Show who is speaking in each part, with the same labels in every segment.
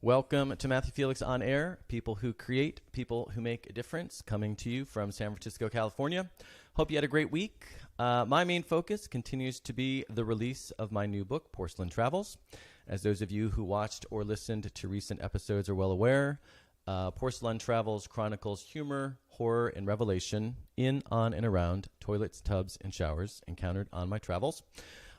Speaker 1: Welcome to Matthew Felix On Air, people who create, people who make a difference, coming to you from San Francisco, California. Hope you had a great week. My main focus continues to be the release of my new book, Porcelain Travels. As those of you who watched or listened to recent episodes are well aware, Porcelain Travels chronicles humor, horror, and revelation in, on, and around toilets, tubs, and showers encountered on my travels.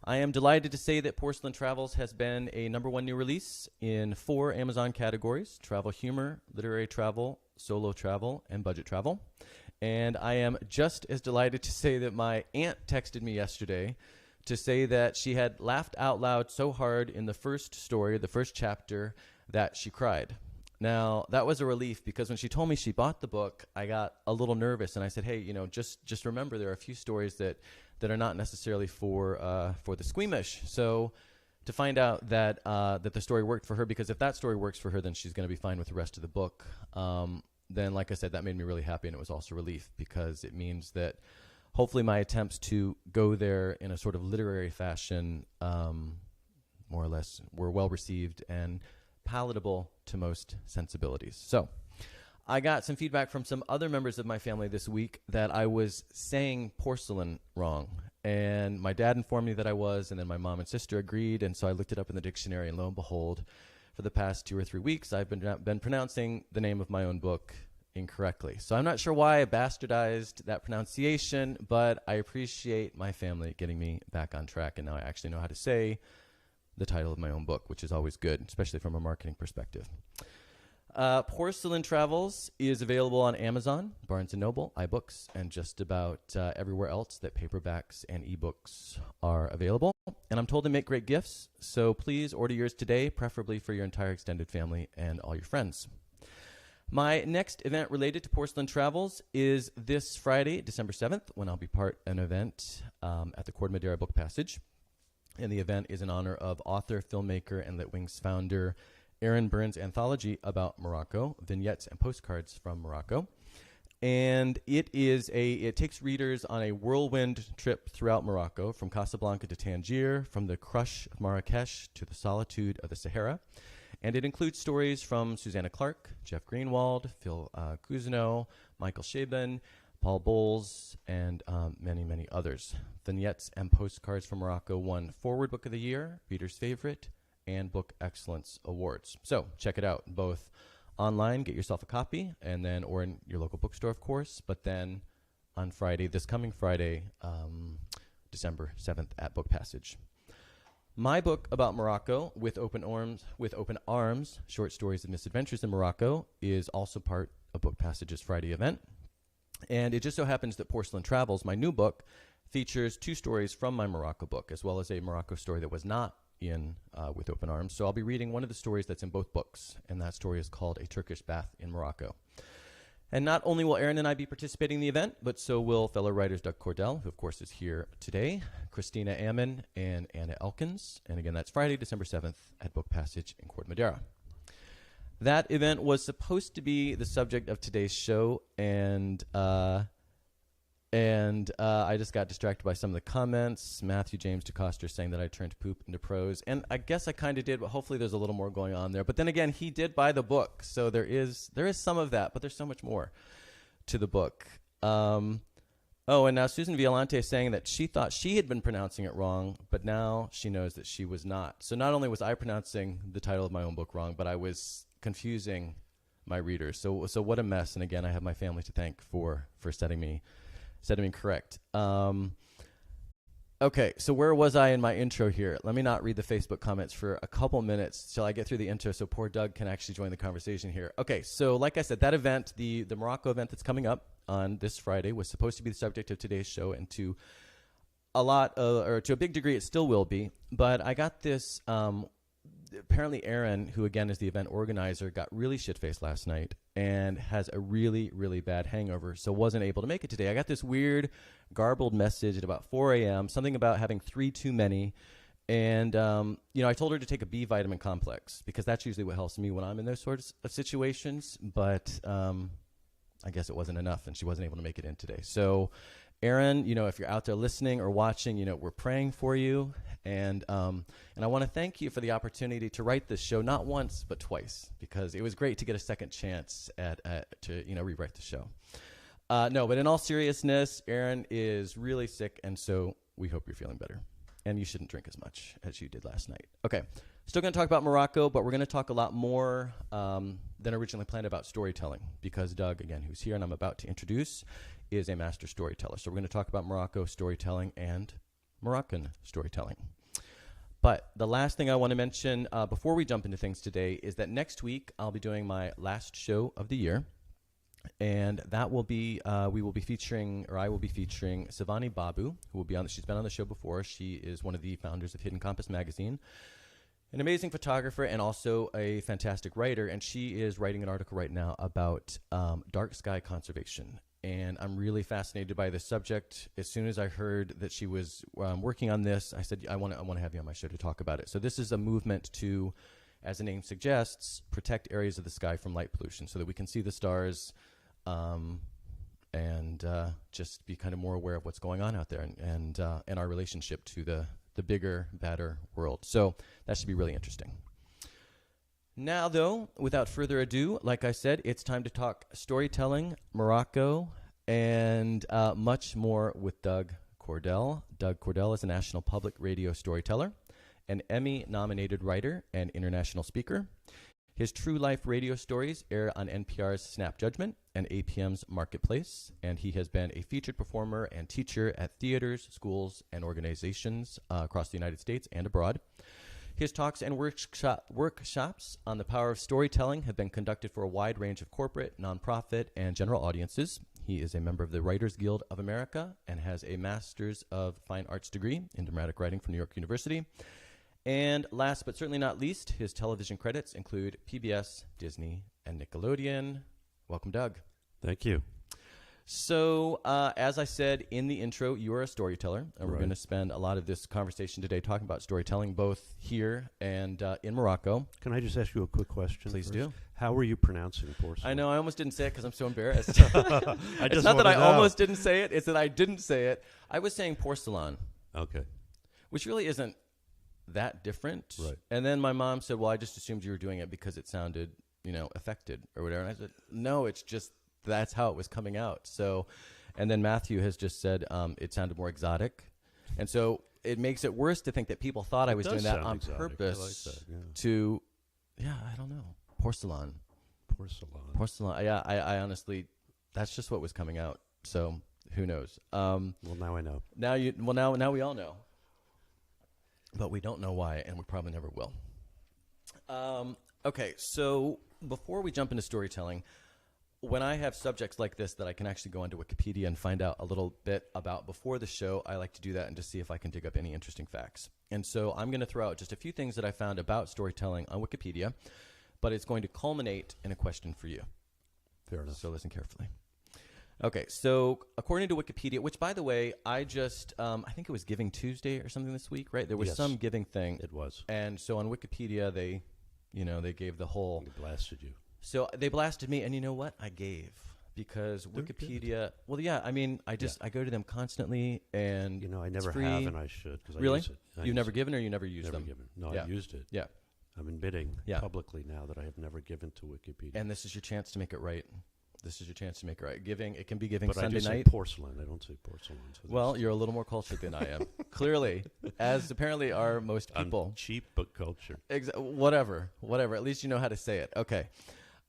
Speaker 1: I am delighted to say that Porcelain Travels has been a #1 new release in 4 Amazon categories: travel humor, literary travel, solo travel, and budget travel. And I am just as delighted to say that my aunt texted me yesterday to say that she had laughed out loud so hard in the first story, the first chapter, that she cried. Now, that was a relief, because when she told me she bought the book, I got a little nervous, and I said, hey, just remember there are a few stories that are not necessarily for the squeamish. So to find out that the story worked for her, because if that story works for her, then she's going to be fine with the rest of the book. Then, like I said, that made me really happy, and it was also a relief, because it means that hopefully my attempts to go there in a sort of literary fashion, more or less, were well received and palatable to most sensibilities. So I got some feedback from some other members of my family this week that I was saying porcelain wrong. And my dad informed me that I was, and then my mom and sister agreed, and so I looked it up in the dictionary, and lo and behold, for the past 2 or 3 weeks, I've been pronouncing the name of my own book incorrectly. So I'm not sure why I bastardized that pronunciation, but I appreciate my family getting me back on track, and now I actually know how to say the title of my own book, which is always good, especially from a marketing perspective. Porcelain Travels is available on Amazon, Barnes & Noble, iBooks, and just about everywhere else that paperbacks and ebooks are available. And I'm told to make great gifts, so please order yours today, preferably for your entire extended family and all your friends. My next event related to Porcelain Travels is this Friday, December 7th, when I'll be part of an event at the Corte Madera Book Passage. And the event is in honor of author, filmmaker, and Litwings founder Erin Byrne's anthology about Morocco, vignettes and postcards from Morocco. And it takes readers on a whirlwind trip throughout Morocco, from Casablanca to Tangier, from the crush of Marrakesh to the solitude of the Sahara. And it includes stories from Susanna Clark, Jeff Greenwald, Phil Cousineau, Michael Chabon, Paul Bowles, and many, many others. Vignettes and Postcards from Morocco won Forward Book of the Year, Reader's Favorite, and Book Excellence Awards. So check it out, both online, get yourself a copy, and then, or in your local bookstore, of course, but then on Friday, this coming Friday, December 7th at Book Passage. My book about Morocco, With Open Arms, Short Stories of Misadventures in Morocco, is also part of Book Passage's Friday event. And it just so happens that Porcelain Travels, my new book, features 2 stories from my Morocco book, as well as a Morocco story that was not in With Open Arms. So I'll be reading one of the stories that's in both books, and that story is called A Turkish Bath in Morocco. And not only will Erin and I be participating in the event, but so will fellow writers Doug Cordell, who of course is here today, Christina, Ammon, and Anna Elkins. And again, that's Friday, December 7th at Book Passage in Corte Madera. That event was supposed to be the subject of today's show, and I just got distracted by some of the comments. Matthew James DeCoster saying that I turned poop into prose, and I guess I kind of did, but hopefully there's a little more going on there. But then again, he did buy the book, so there is some of that, but there's so much more to the book. And now Susan Violante is saying that she thought she had been pronouncing it wrong, but now she knows that she was not. So not only was I pronouncing the title of my own book wrong, but I was confusing my readers. So what a mess. And again, I have my family to thank for setting me correct. Okay, so where was I in my intro here? Let me not read the Facebook comments for a couple minutes till I get through the intro so poor Doug can actually join the conversation here. Okay, so like I said, that event, the Morocco event that's coming up on this Friday, was supposed to be the subject of today's show, and to a big degree it still will be. But I got this, apparently Erin, who again is the event organizer, got really shit-faced last night and has a really, really bad hangover, so wasn't able to make it today. I got this weird, garbled message at about 4 a.m., something about having 3 too many, and I told her to take a B vitamin complex, because that's usually what helps me when I'm in those sorts of situations, but I guess it wasn't enough, and she wasn't able to make it in today. So Erin, if you're out there listening or watching, we're praying for you. And I want to thank you for the opportunity to write this show, not once, but twice, because it was great to get a second chance to rewrite the show. No, but in all seriousness, Erin is really sick, and so we hope you're feeling better. And you shouldn't drink as much as you did last night. Okay, still going to talk about Morocco, but we're going to talk a lot more than originally planned about storytelling, because Doug, again, who's here and I'm about to introduce, is a master storyteller. So we're going to talk about Morocco storytelling and Moroccan storytelling. But the last thing I want to mention before we jump into things today is that next week I'll be doing my last show of the year. And that will be, I will be featuring Savani Babu, who will be she's been on the show before. She is one of the founders of Hidden Compass magazine, an amazing photographer and also a fantastic writer. And she is writing an article right now about dark sky conservation. And I'm really fascinated by this subject. As soon as I heard that she was working on this, I said, I want to have you on my show to talk about it. So this is a movement to, as the name suggests, protect areas of the sky from light pollution so that we can see the stars and just be kind of more aware of what's going on out there and our relationship to the bigger, badder world. So that should be really interesting. Now, though, without further ado, like I said, it's time to talk storytelling, Morocco, and much more with Doug Cordell. Doug Cordell is a national public radio storyteller, an Emmy-nominated writer and international speaker. His true life radio stories air on NPR's Snap Judgment and APM's Marketplace, and he has been a featured performer and teacher at theaters, schools, and organizations across the United States and abroad. His talks and workshops on the power of storytelling have been conducted for a wide range of corporate, nonprofit, and general audiences. He is a member of the Writers Guild of America and has a Master's of Fine Arts degree in dramatic writing from New York University. And last but certainly not least, his television credits include PBS, Disney, and Nickelodeon. Welcome, Doug.
Speaker 2: Thank you.
Speaker 1: So, as I said in the intro, you are a storyteller, and we're going to spend a lot of this conversation today talking about storytelling, both here and in Morocco.
Speaker 2: Can I just ask you a quick question?
Speaker 1: Please
Speaker 2: first?
Speaker 1: do.
Speaker 2: How were you pronouncing porcelain?
Speaker 1: I know, I almost didn't say it because I'm so embarrassed. It's not that I almost didn't say it, it's that I didn't say it. I was saying porcelain.
Speaker 2: Okay.
Speaker 1: Which really isn't that different.
Speaker 2: Right.
Speaker 1: And then my mom said, well, I just assumed you were doing it because it sounded, affected or whatever. And I said, no, it's just that's how it was coming out. So, and then Matthew has just said it sounded more exotic. And so it makes it worse to think that people thought I was doing that on purpose.
Speaker 2: I like that,
Speaker 1: to, I don't know. Porcelain. Yeah, I honestly, that's just what was coming out. So who knows?
Speaker 2: Well, now I know.
Speaker 1: Now we all know. But we don't know why, and we probably never will. Okay, so before we jump into storytelling, when I have subjects like this that I can actually go onto Wikipedia and find out a little bit about before the show, I like to do that and just see if I can dig up any interesting facts. And so I'm going to throw out just a few things that I found about storytelling on Wikipedia, but it's going to culminate in a question for you.
Speaker 2: Fair enough.
Speaker 1: So listen carefully. Okay, so according to Wikipedia, which, by the way, I just, I think it was Giving Tuesday or something this week, right? There was some giving thing.
Speaker 2: It was.
Speaker 1: And so on Wikipedia, they gave the whole.
Speaker 2: They blasted you.
Speaker 1: So they blasted me, and you know what? I gave. Because Wikipedia, well, yeah, I mean, I go to them constantly, and
Speaker 2: I never
Speaker 1: free.
Speaker 2: have, and I should. Cause
Speaker 1: really?
Speaker 2: I use it.
Speaker 1: You've never given or you never used them?
Speaker 2: Never given. No,
Speaker 1: Yeah.
Speaker 2: I've used it.
Speaker 1: Yeah.
Speaker 2: I'm admitting publicly now that I have never given to Wikipedia.
Speaker 1: And this is your chance to make it right. Giving, it can be giving
Speaker 2: but
Speaker 1: Sunday
Speaker 2: I do
Speaker 1: night.
Speaker 2: say porcelain. I don't say porcelain. So
Speaker 1: Well, you're a little more cultured than I am. Clearly, as apparently are most people.
Speaker 2: I'm cheap but cultured.
Speaker 1: Whatever. At least you know how to say it. Okay.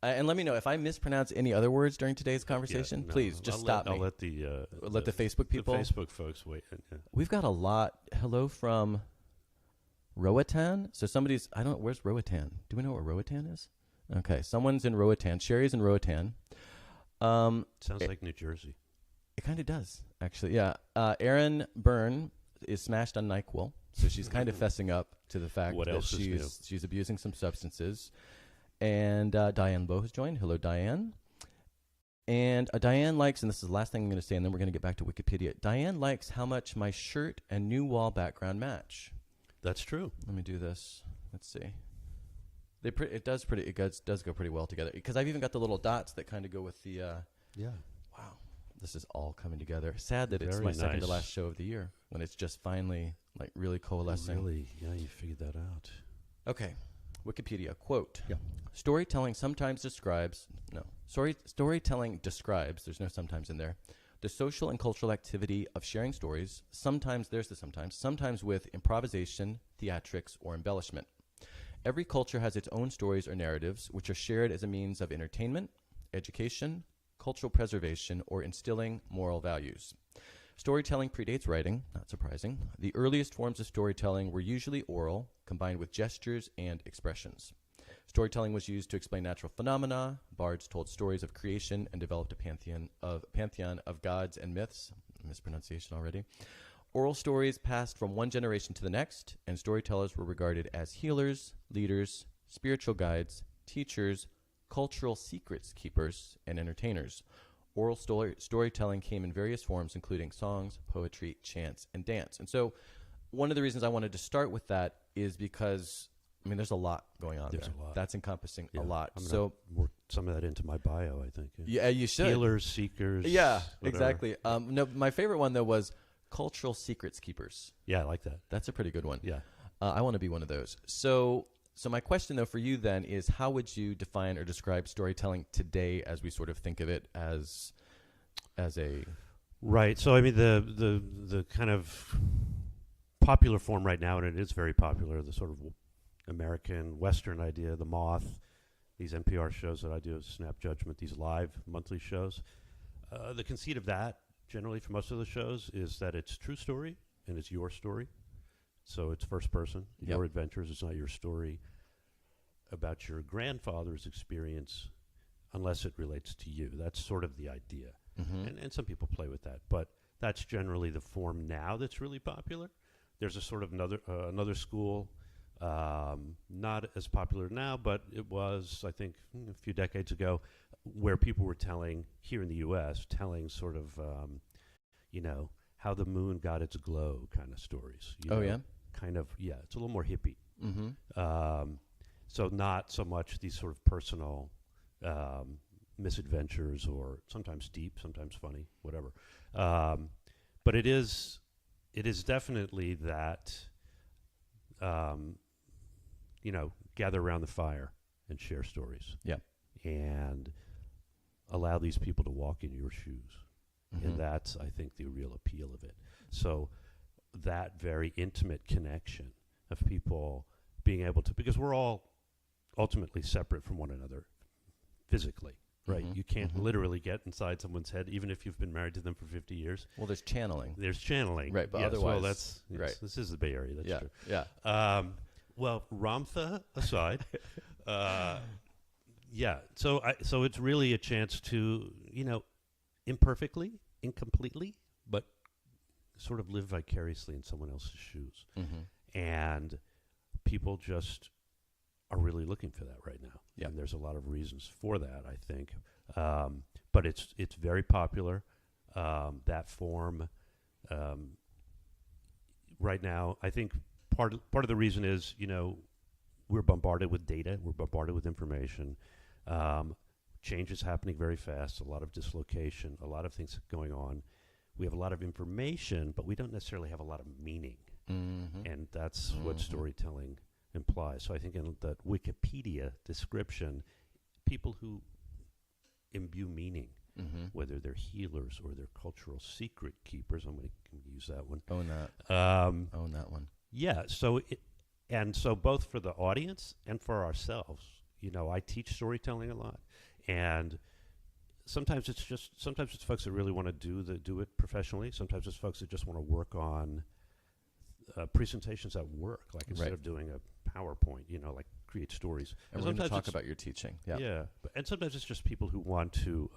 Speaker 1: And let me know if I mispronounce any other words during today's conversation. Please just stop me.
Speaker 2: I'll let the
Speaker 1: Facebook people.
Speaker 2: The Facebook folks wait.
Speaker 1: We've got a lot. Hello from Roatan. So where's Roatan? Do we know what Roatan is? Okay, someone's in Roatan. Sherry's in Roatan.
Speaker 2: Sounds like New Jersey.
Speaker 1: It kind of does, actually. Yeah. Erin Byrne is smashed on NyQuil, so she's kind of fessing up to the fact that she's abusing some substances. And Diane Lowe has joined. Hello, Diane. And Diane likes, and this is the last thing I'm going to say, and then we're going to get back to Wikipedia. Diane likes how much my shirt and new wall background match.
Speaker 2: That's true.
Speaker 1: Let me do this. Let's see. It does go pretty well together because I've even got the little dots that kind of go with the.
Speaker 2: Yeah.
Speaker 1: Wow. this is all coming together. Sad that it's
Speaker 2: Very
Speaker 1: my second to
Speaker 2: nice.
Speaker 1: last show of the year when it's just finally like really coalescing.
Speaker 2: Really? Yeah, you figured that out.
Speaker 1: Okay. Wikipedia quote.
Speaker 2: Yeah.
Speaker 1: Storytelling describes, there's no sometimes in there, the social and cultural activity of sharing stories, sometimes with improvisation, theatrics, or embellishment. Every culture has its own stories or narratives, which are shared as a means of entertainment, education, cultural preservation, or instilling moral values. Storytelling predates writing, not surprising. The earliest forms of storytelling were usually oral, combined with gestures and expressions. Storytelling was used to explain natural phenomena. Bards told stories of creation and developed a pantheon of gods and myths. Mispronunciation already. Oral stories passed from one generation to the next, and storytellers were regarded as healers, leaders, spiritual guides, teachers, cultural secrets keepers, and entertainers. Oral storytelling came in various forms, including songs, poetry, chants, and dance. And so one of the reasons I wanted to start with that is because, I mean, there's a lot going on
Speaker 2: There's
Speaker 1: there.
Speaker 2: a lot.
Speaker 1: That's encompassing a lot.
Speaker 2: I'm
Speaker 1: So
Speaker 2: gonna work some of that into my bio, I think.
Speaker 1: yeah, you should.
Speaker 2: Healers, seekers.
Speaker 1: Yeah,
Speaker 2: whatever.
Speaker 1: exactly. No, my favorite one, though, was cultural secrets keepers.
Speaker 2: Yeah, I like that.
Speaker 1: That's a pretty good one.
Speaker 2: Yeah.
Speaker 1: I want to be one of those. So my question, though, for you then is, how would you define or describe storytelling today as we sort of think of it as a...
Speaker 2: Right. So I mean, the kind of popular form right now, and it is very popular, the sort of American Western idea, the moth, these NPR shows that I do, Snap Judgment, these live monthly shows. The conceit of that, generally for most of the shows, is that it's true story and it's your story. So it's first person, your adventures. It's not your story about your grandfather's experience unless it relates to you. That's sort of the idea.
Speaker 1: Mm-hmm.
Speaker 2: And some people play with that, but that's generally the form now that's really popular. There's a sort of another school, not as popular now, but it was, I think, a few decades ago, where people were telling, here in the U.S., telling sort of, how the moon got its glow kind of stories.
Speaker 1: Yeah?
Speaker 2: Kind of, yeah, it's a little more hippie.
Speaker 1: Mm-hmm.
Speaker 2: So not so much these sort of personal misadventures, or sometimes deep, sometimes funny, whatever. But it is definitely that, gather around the fire and share stories.
Speaker 1: Yeah.
Speaker 2: And allow these people to walk in your shoes.
Speaker 1: Mm-hmm.
Speaker 2: And that's, I think, the real appeal of it. So that very intimate connection of people being able to, because we're all ultimately separate from one another physically, right?
Speaker 1: Mm-hmm.
Speaker 2: You can't
Speaker 1: Mm-hmm.
Speaker 2: literally get inside someone's head, even if you've been married to them for 50 years.
Speaker 1: Well, there's channeling.
Speaker 2: There's channeling.
Speaker 1: Right, but
Speaker 2: yes,
Speaker 1: otherwise...
Speaker 2: well, that's, yes,
Speaker 1: right.
Speaker 2: This is the Bay Area, that's true.
Speaker 1: Yeah.
Speaker 2: Well, Ramtha aside, so it's really a chance to, imperfectly, incompletely, but sort of live vicariously in someone else's shoes.
Speaker 1: Mm-hmm.
Speaker 2: And people just are really looking for that right now.
Speaker 1: Yeah.
Speaker 2: And there's a lot of reasons for that, I think. But it's very popular, that form. Right now, I think part of the reason is, we're bombarded with data, we're bombarded with information. Change is happening very fast, a lot of dislocation, a lot of things going on. We have a lot of information, but we don't necessarily have a lot of meaning.
Speaker 1: Mm-hmm.
Speaker 2: And that's what storytelling implies. So I think in that Wikipedia description, people who imbue meaning, whether they're healers or they're cultural secret keepers, I'm going to use that one.
Speaker 1: Own that. Own that one.
Speaker 2: Yeah. So so both for the audience and for ourselves, I teach storytelling a lot, and sometimes it's folks that really want to do it professionally. Sometimes it's folks that just want to work on presentations at work, like instead of doing a PowerPoint, like create stories.
Speaker 1: And we're going to talk about your teaching. Yeah.
Speaker 2: Yeah. And sometimes it's just people who want to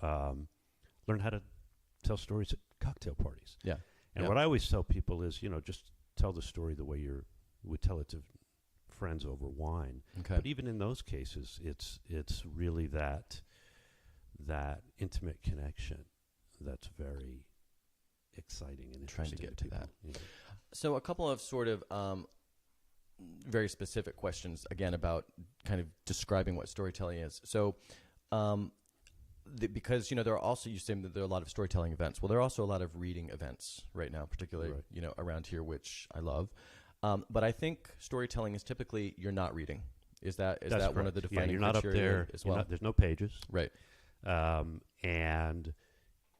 Speaker 2: learn how to tell stories at cocktail parties.
Speaker 1: Yeah.
Speaker 2: And what I always tell people is, just tell the story the way you would tell it to friends over wine.
Speaker 1: Okay.
Speaker 2: But even in those cases, it's really that intimate connection that's very exciting and
Speaker 1: trying to
Speaker 2: interesting
Speaker 1: get to
Speaker 2: people.
Speaker 1: that.
Speaker 2: Yeah.
Speaker 1: So a couple of sort of very specific questions, again, about kind of describing what storytelling is. So because there are also, you say that there are a lot of storytelling events. Well, there are also a lot of reading events right now, particularly around here, which I love. But I think storytelling is typically you're not reading. Is that one of the defining
Speaker 2: you're not up
Speaker 1: criteria
Speaker 2: there
Speaker 1: as well?
Speaker 2: There's no pages,
Speaker 1: Right.
Speaker 2: And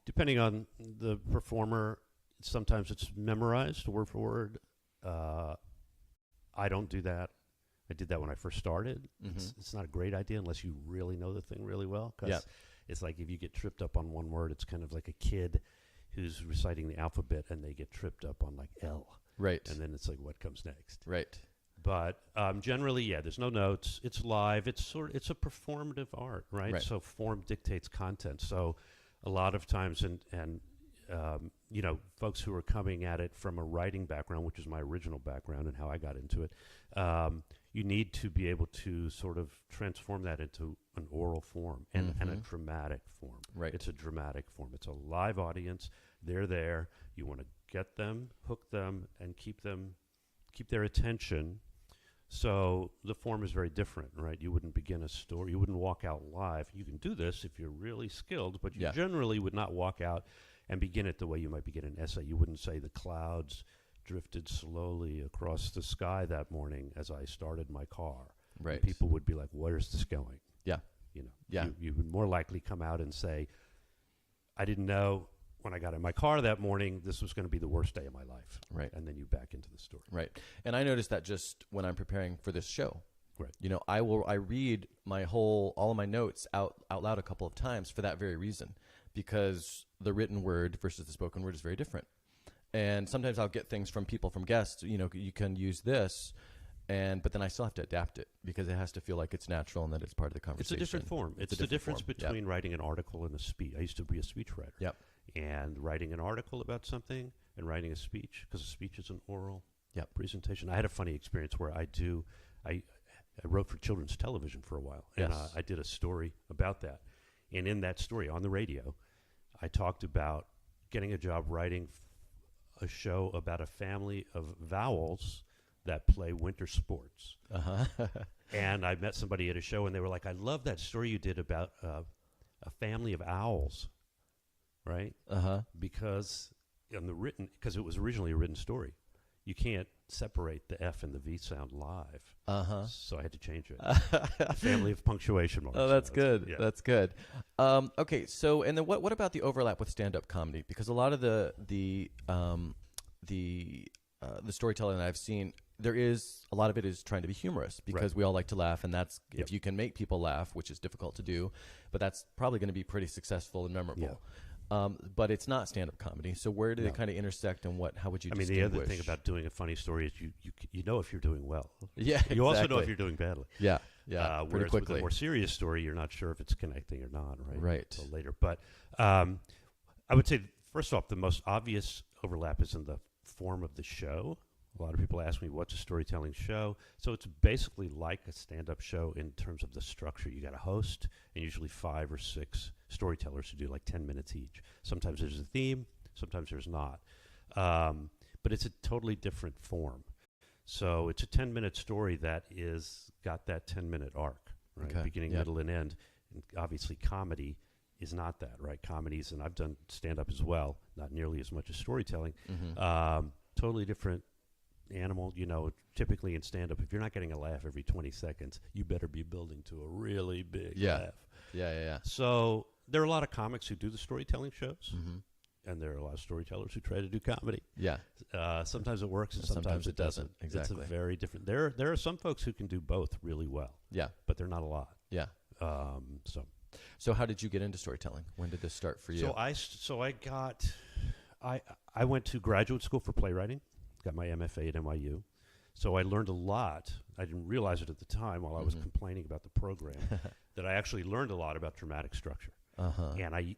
Speaker 2: depending on the performer, sometimes it's memorized word for word. I don't do that. I did that when I first started. It's not a great idea unless you really know the thing really well. Because it's like if you get tripped up on one word, it's kind of like a kid who's reciting the alphabet and they get tripped up on like L.
Speaker 1: Right.
Speaker 2: And then it's like, what comes next?
Speaker 1: Right.
Speaker 2: But generally, there's no notes. It's live. It's a performative art, right? So form dictates content. So a lot of times, and folks who are coming at it from a writing background, which is my original background and how I got into it, you need to be able to sort of transform that into an oral form and a dramatic form.
Speaker 1: Right.
Speaker 2: It's a dramatic form. It's a live audience. They're there. You want to get them, hook them, and keep their attention. So the form is very different, right? You wouldn't begin a story. You wouldn't walk out live. You can do this if you're really skilled, but you generally would not walk out and begin it the way you might begin an essay. You wouldn't say the clouds drifted slowly across the sky that morning as I started my car.
Speaker 1: Right.
Speaker 2: And people would be like, where's this going?
Speaker 1: Yeah.
Speaker 2: You would more likely come out and say, I didn't know when I got in my car that morning, this was going to be the worst day of my life.
Speaker 1: Right.
Speaker 2: And then you back into the story.
Speaker 1: Right. And I noticed that just when I'm preparing for this show.
Speaker 2: Right.
Speaker 1: I read all of my notes out loud a couple of times for that very reason, because the written word versus the spoken word is very different. And sometimes I'll get things from guests, you can use this, but then I still have to adapt it because it has to feel like it's natural and that it's part of the conversation.
Speaker 2: It's a different form. It's the difference between writing an article and a speech. I used to be a speechwriter.
Speaker 1: Yep.
Speaker 2: And writing an article about something and writing a speech, because a speech is an oral presentation. I had a funny experience where I wrote for children's television for a while, and I did a story about that. And in that story on the radio, I talked about getting a job writing a show about a family of vowels that play winter sports. And I met somebody at a show, and they were like, I love that story you did about a family of owls. Right? Because because it was originally a written story, you can't separate the F and the V sound live. So I had to change it. Family of punctuation marks.
Speaker 1: Oh, that's good. That's good. Okay, so and then what about the overlap with stand-up comedy? Because a lot of the storytelling that I've seen, a lot of it is trying to be humorous because we all like to laugh, and that's if you can make people laugh, which is difficult to do, but that's probably going to be pretty successful and memorable. But it's not stand-up comedy. So where do they kind of intersect, and how would you distinguish?
Speaker 2: The other thing about doing a funny story is you know if you're doing well.
Speaker 1: Yeah,
Speaker 2: You also know if you're doing badly.
Speaker 1: Yeah,
Speaker 2: pretty
Speaker 1: whereas
Speaker 2: quickly.
Speaker 1: with
Speaker 2: a more serious story, you're not sure if it's connecting or not, right?
Speaker 1: Right.
Speaker 2: Until later. But I would say, first off, the most obvious overlap is in the form of the show. A lot of people ask me, what's a storytelling show? So it's basically like a stand-up show in terms of the structure. You got a host and usually 5 or 6 storytellers who do like 10 minutes each. Sometimes there's a theme, sometimes there's not. But it's a totally different form. So it's a 10-minute story that got that 10-minute arc, right?
Speaker 1: Okay.
Speaker 2: Beginning, middle, and end. And obviously comedy is not that, right? Comedies, and I've done stand-up as well, not nearly as much as storytelling. Totally different animal. Typically in stand-up, if you're not getting a laugh every 20 seconds, you better be building to a really big laugh.
Speaker 1: Yeah.
Speaker 2: So there are a lot of comics who do the storytelling shows, and there are a lot of storytellers who try to do comedy.
Speaker 1: Yeah.
Speaker 2: Sometimes it works, and sometimes it doesn't.
Speaker 1: Exactly.
Speaker 2: It's a very different. There are some folks who can do both really well.
Speaker 1: Yeah.
Speaker 2: But they're not a lot.
Speaker 1: Yeah. So how did you get into storytelling? When did this start for you?
Speaker 2: I went to graduate school for playwriting. Got my MFA at NYU. So I learned a lot. I didn't realize it at the time while I was complaining about the program, that I actually learned a lot about dramatic structure. And I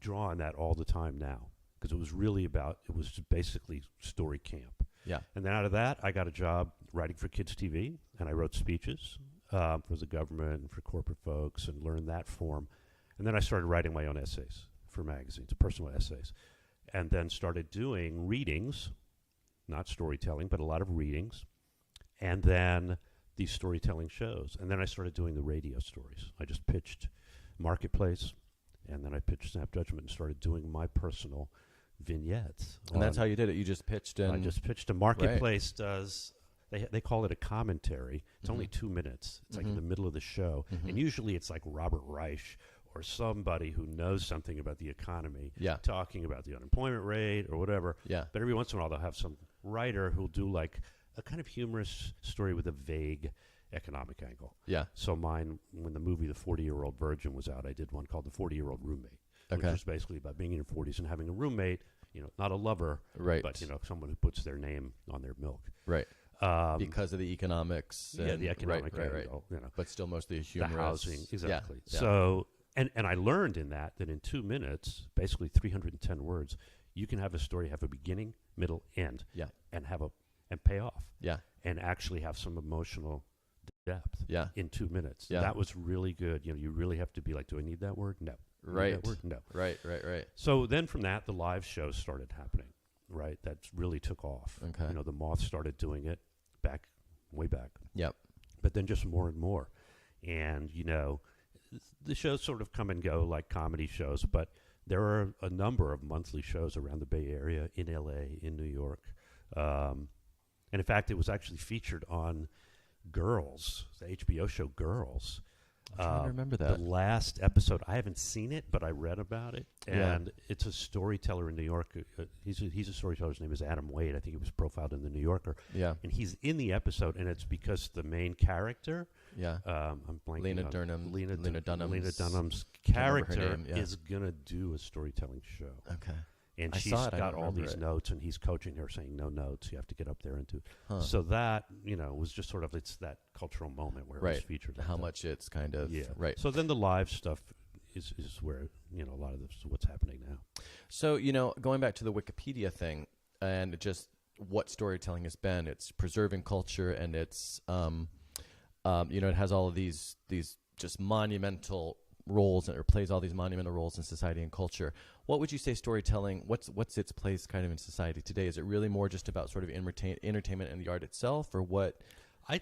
Speaker 2: draw on that all the time now, because it was basically story camp.
Speaker 1: Yeah.
Speaker 2: And then out of that, I got a job writing for kids' TV, and I wrote speeches for the government and for corporate folks, and learned that form. And then I started writing my own essays for magazines, personal essays, and then started doing readings. Not storytelling, but a lot of readings, and then these storytelling shows. And then I started doing the radio stories. I just pitched Marketplace, And then I pitched Snap Judgment and started doing my personal vignettes.
Speaker 1: And that's how you did it. You just pitched in.
Speaker 2: I just pitched. A Marketplace does. They call it a commentary. It's only 2 minutes. It's like in the middle of the show, and usually it's like Robert Reich or somebody who knows something about the economy, talking about the unemployment rate or whatever.
Speaker 1: Yeah.
Speaker 2: But every once in a while they'll have some writer who'll do like a kind of humorous story with a vague economic angle.
Speaker 1: Yeah.
Speaker 2: So mine, when the movie The 40-Year-Old Virgin was out, I did one called The 40-Year-Old Roommate, which was basically about being in your 40s and having a roommate, not a lover, but, someone who puts their name on their milk.
Speaker 1: Right. Because of the economics.
Speaker 2: The economic angle.
Speaker 1: But still mostly a humorous.
Speaker 2: The housing, exactly.
Speaker 1: Yeah.
Speaker 2: So, and I learned in that in 2 minutes, basically 310 words, you can have a story have a beginning, middle, end.
Speaker 1: Yeah.
Speaker 2: And pay off.
Speaker 1: Yeah.
Speaker 2: And actually have some emotional depth.
Speaker 1: Yeah.
Speaker 2: In 2 minutes.
Speaker 1: Yeah.
Speaker 2: That was really good. You really have to be like, do I need that word? No.
Speaker 1: Right.
Speaker 2: Need that word? No.
Speaker 1: Right.
Speaker 2: So then from that, the live shows started happening. Right. That really took off.
Speaker 1: Okay.
Speaker 2: The Moth started doing it way back.
Speaker 1: Yep.
Speaker 2: But then just more and more. And, the shows sort of come and go like comedy shows, but there are a number of monthly shows around the Bay Area, in L.A., in New York. And in fact, it was actually featured on Girls, the HBO show Girls.
Speaker 1: I'm trying to remember that.
Speaker 2: The last episode, I haven't seen it, but I read about it. And it's a storyteller in New York. He's a storyteller. His name is Adam Wade. I think he was profiled in the New Yorker.
Speaker 1: Yeah.
Speaker 2: And he's in the episode, and it's because the main character, I'm blanking
Speaker 1: Lena
Speaker 2: on
Speaker 1: Dunham's
Speaker 2: Dunham's character is going to do a storytelling show.
Speaker 1: Okay.
Speaker 2: And
Speaker 1: I
Speaker 2: she's
Speaker 1: saw it, I
Speaker 2: got
Speaker 1: don't
Speaker 2: all
Speaker 1: remember
Speaker 2: these
Speaker 1: it.
Speaker 2: notes, and he's coaching her, saying, no notes, you have to get up there and do.
Speaker 1: Huh.
Speaker 2: So that, was just sort of, it's that cultural moment where it was featured.
Speaker 1: How much it's kind of, right.
Speaker 2: So then the live stuff is where, a lot of this is what's happening now.
Speaker 1: So, going back to the Wikipedia thing and just what storytelling has been, it's preserving culture, and it's, it has all of these just monumental roles, and it plays all these monumental roles in society and culture. What would you say storytelling, what's its place kind of in society today? Is it really more just about sort of entertainment and the art itself, or what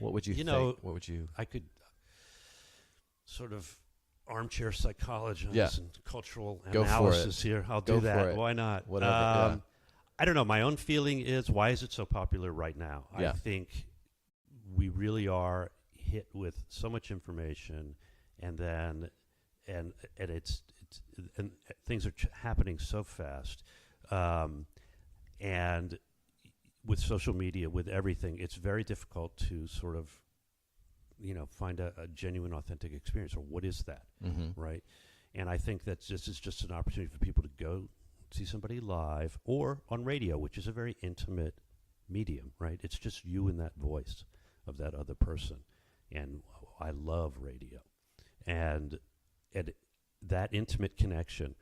Speaker 1: would you think? What would you...
Speaker 2: I could sort of armchair psychologize and cultural analysis here. I'll do that. Why not?
Speaker 1: Whatever.
Speaker 2: I don't know. My own feeling is, why is it so popular right now?
Speaker 1: Yeah.
Speaker 2: I think we really are hit with so much information, and then and things are happening so fast, and with social media, with everything, it's very difficult to sort of find a genuine, authentic experience, or what is that, right? And I think that this is just an opportunity for people to go see somebody live or on radio, which is a very intimate medium, right? It's just you and that voice of that other person, and I love radio, and that intimate connection,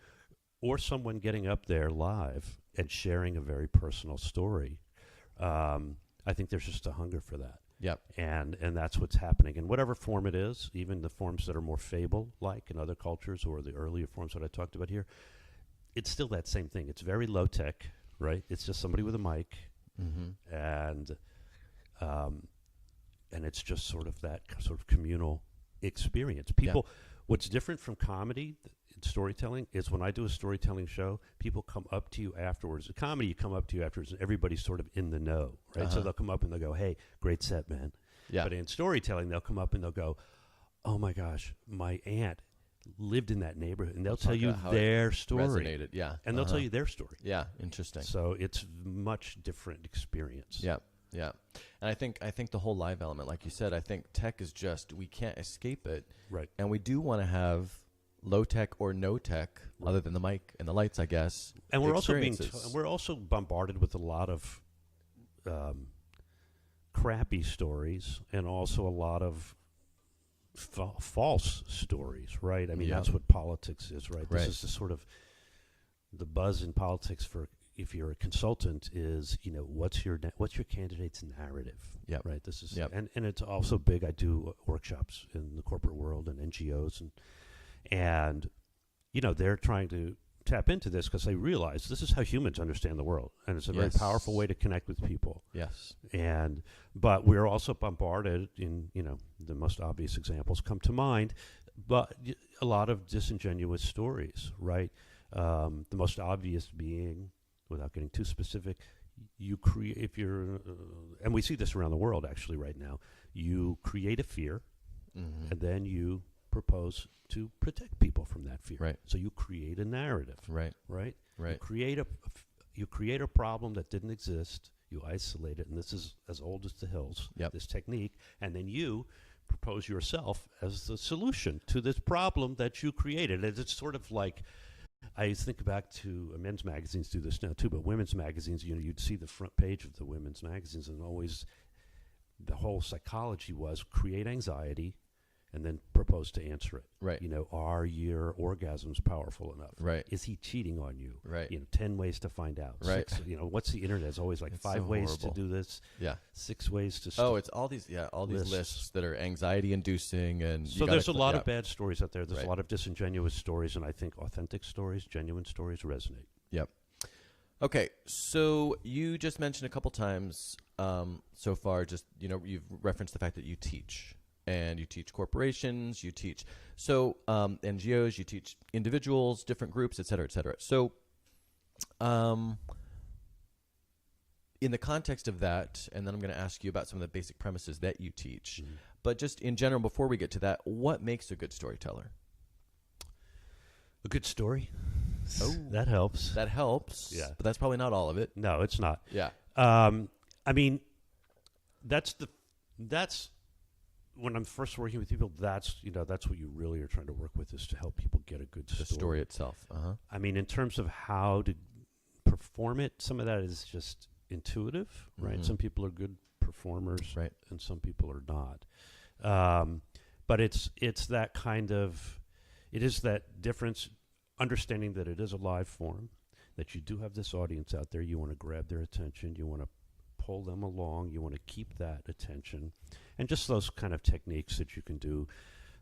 Speaker 2: or someone getting up there live and sharing a very personal story. I think there's just a hunger for that.
Speaker 1: Yep.
Speaker 2: And that's what's happening in whatever form it is, even the forms that are more fable-like in other cultures, or the earlier forms that I talked about here. It's still that same thing. It's very low-tech, right? It's just somebody with a mic, and it's just sort of that sort of communal experience. People... Yeah. What's different from comedy and storytelling is when I do a storytelling show, people come up to you afterwards. A comedy, you come up to you afterwards, and everybody's sort of in the know, right? So they'll come up and they'll go, "Hey, great set, man." Yeah. But in storytelling, they'll come up and they'll go, "Oh my gosh, my aunt lived in that neighborhood," and they'll tell you their story.
Speaker 1: Resonated, yeah.
Speaker 2: And they'll tell you their story.
Speaker 1: Yeah, interesting.
Speaker 2: So it's much different experience.
Speaker 1: Yeah. Yeah, and I think the whole live element, like you said, I think tech is just, we can't escape it.
Speaker 2: Right.
Speaker 1: And we do want to have low tech or no tech, other than the mic and the lights, I guess.
Speaker 2: And we're also bombarded with a lot of crappy stories, and also a lot of false stories, right? I mean, that's what politics is, right? This is the sort of the buzz in politics for, if you're a consultant, is, what's your candidate's narrative? Yeah, right. This is and it's also big. I do workshops in the corporate world and NGOs, and they're trying to tap into this because they realize this is how humans understand the world, and it's a very powerful way to connect with people.
Speaker 1: Yes,
Speaker 2: but we're also bombarded in the most obvious examples come to mind but a lot of disingenuous stories, right? The most obvious being, without getting too specific, you create, if you're, and we see this around the world actually right now, you create a fear, and then you propose to protect people from that fear.
Speaker 1: Right.
Speaker 2: So you create a narrative.
Speaker 1: Right.
Speaker 2: Right.
Speaker 1: Right.
Speaker 2: You create a problem that didn't exist. You isolate it, and this is as old as the hills.
Speaker 1: Yep.
Speaker 2: This technique, and then you propose yourself as the solution to this problem that you created. And it's sort of like, I think back to men's magazines do this now too, but women's magazines, you'd see the front page of the women's magazines, and always the whole psychology was create anxiety and then propose to answer it.
Speaker 1: Right.
Speaker 2: Are your orgasms powerful enough?
Speaker 1: Right.
Speaker 2: Is he cheating on you?
Speaker 1: Right.
Speaker 2: 10 ways to find out.
Speaker 1: Right.
Speaker 2: 6, what's the internet? It's always like
Speaker 1: It's
Speaker 2: 5
Speaker 1: so
Speaker 2: ways
Speaker 1: horrible.
Speaker 2: to do this.
Speaker 1: Yeah.
Speaker 2: 6 ways to
Speaker 1: Oh, it's all these lists that are anxiety inducing, and
Speaker 2: So there's a lot of bad stories out there. There's
Speaker 1: Right.
Speaker 2: a lot of disingenuous stories, and I think authentic stories, genuine stories resonate.
Speaker 1: Yep. Okay, so you just mentioned a couple times so far, just, you've referenced the fact that you teach. And you teach corporations, you teach NGOs, you teach individuals, different groups, et cetera, et cetera. So in the context of that, and then I'm going to ask you about some of the basic premises that you teach, but just in general, before we get to that, what makes a good storyteller?
Speaker 2: A good story?
Speaker 1: Oh,
Speaker 2: that helps.
Speaker 1: That helps,
Speaker 2: Yeah.
Speaker 1: but that's probably not all of it.
Speaker 2: No, it's not.
Speaker 1: Yeah.
Speaker 2: I mean, that's when I'm first working with people, that's what you really are trying to work with, is to help people get a good story.
Speaker 1: The story itself.
Speaker 2: I mean, in terms of how to perform it, some of that is just intuitive, right? Some people are good performers,
Speaker 1: Right.
Speaker 2: and some people are not. But it's that kind of, it is that difference, understanding that it is a live form, that you do have this audience out there. You want to grab their attention. You want to pull them along. You want to keep that attention. And just those kind of techniques that you can do,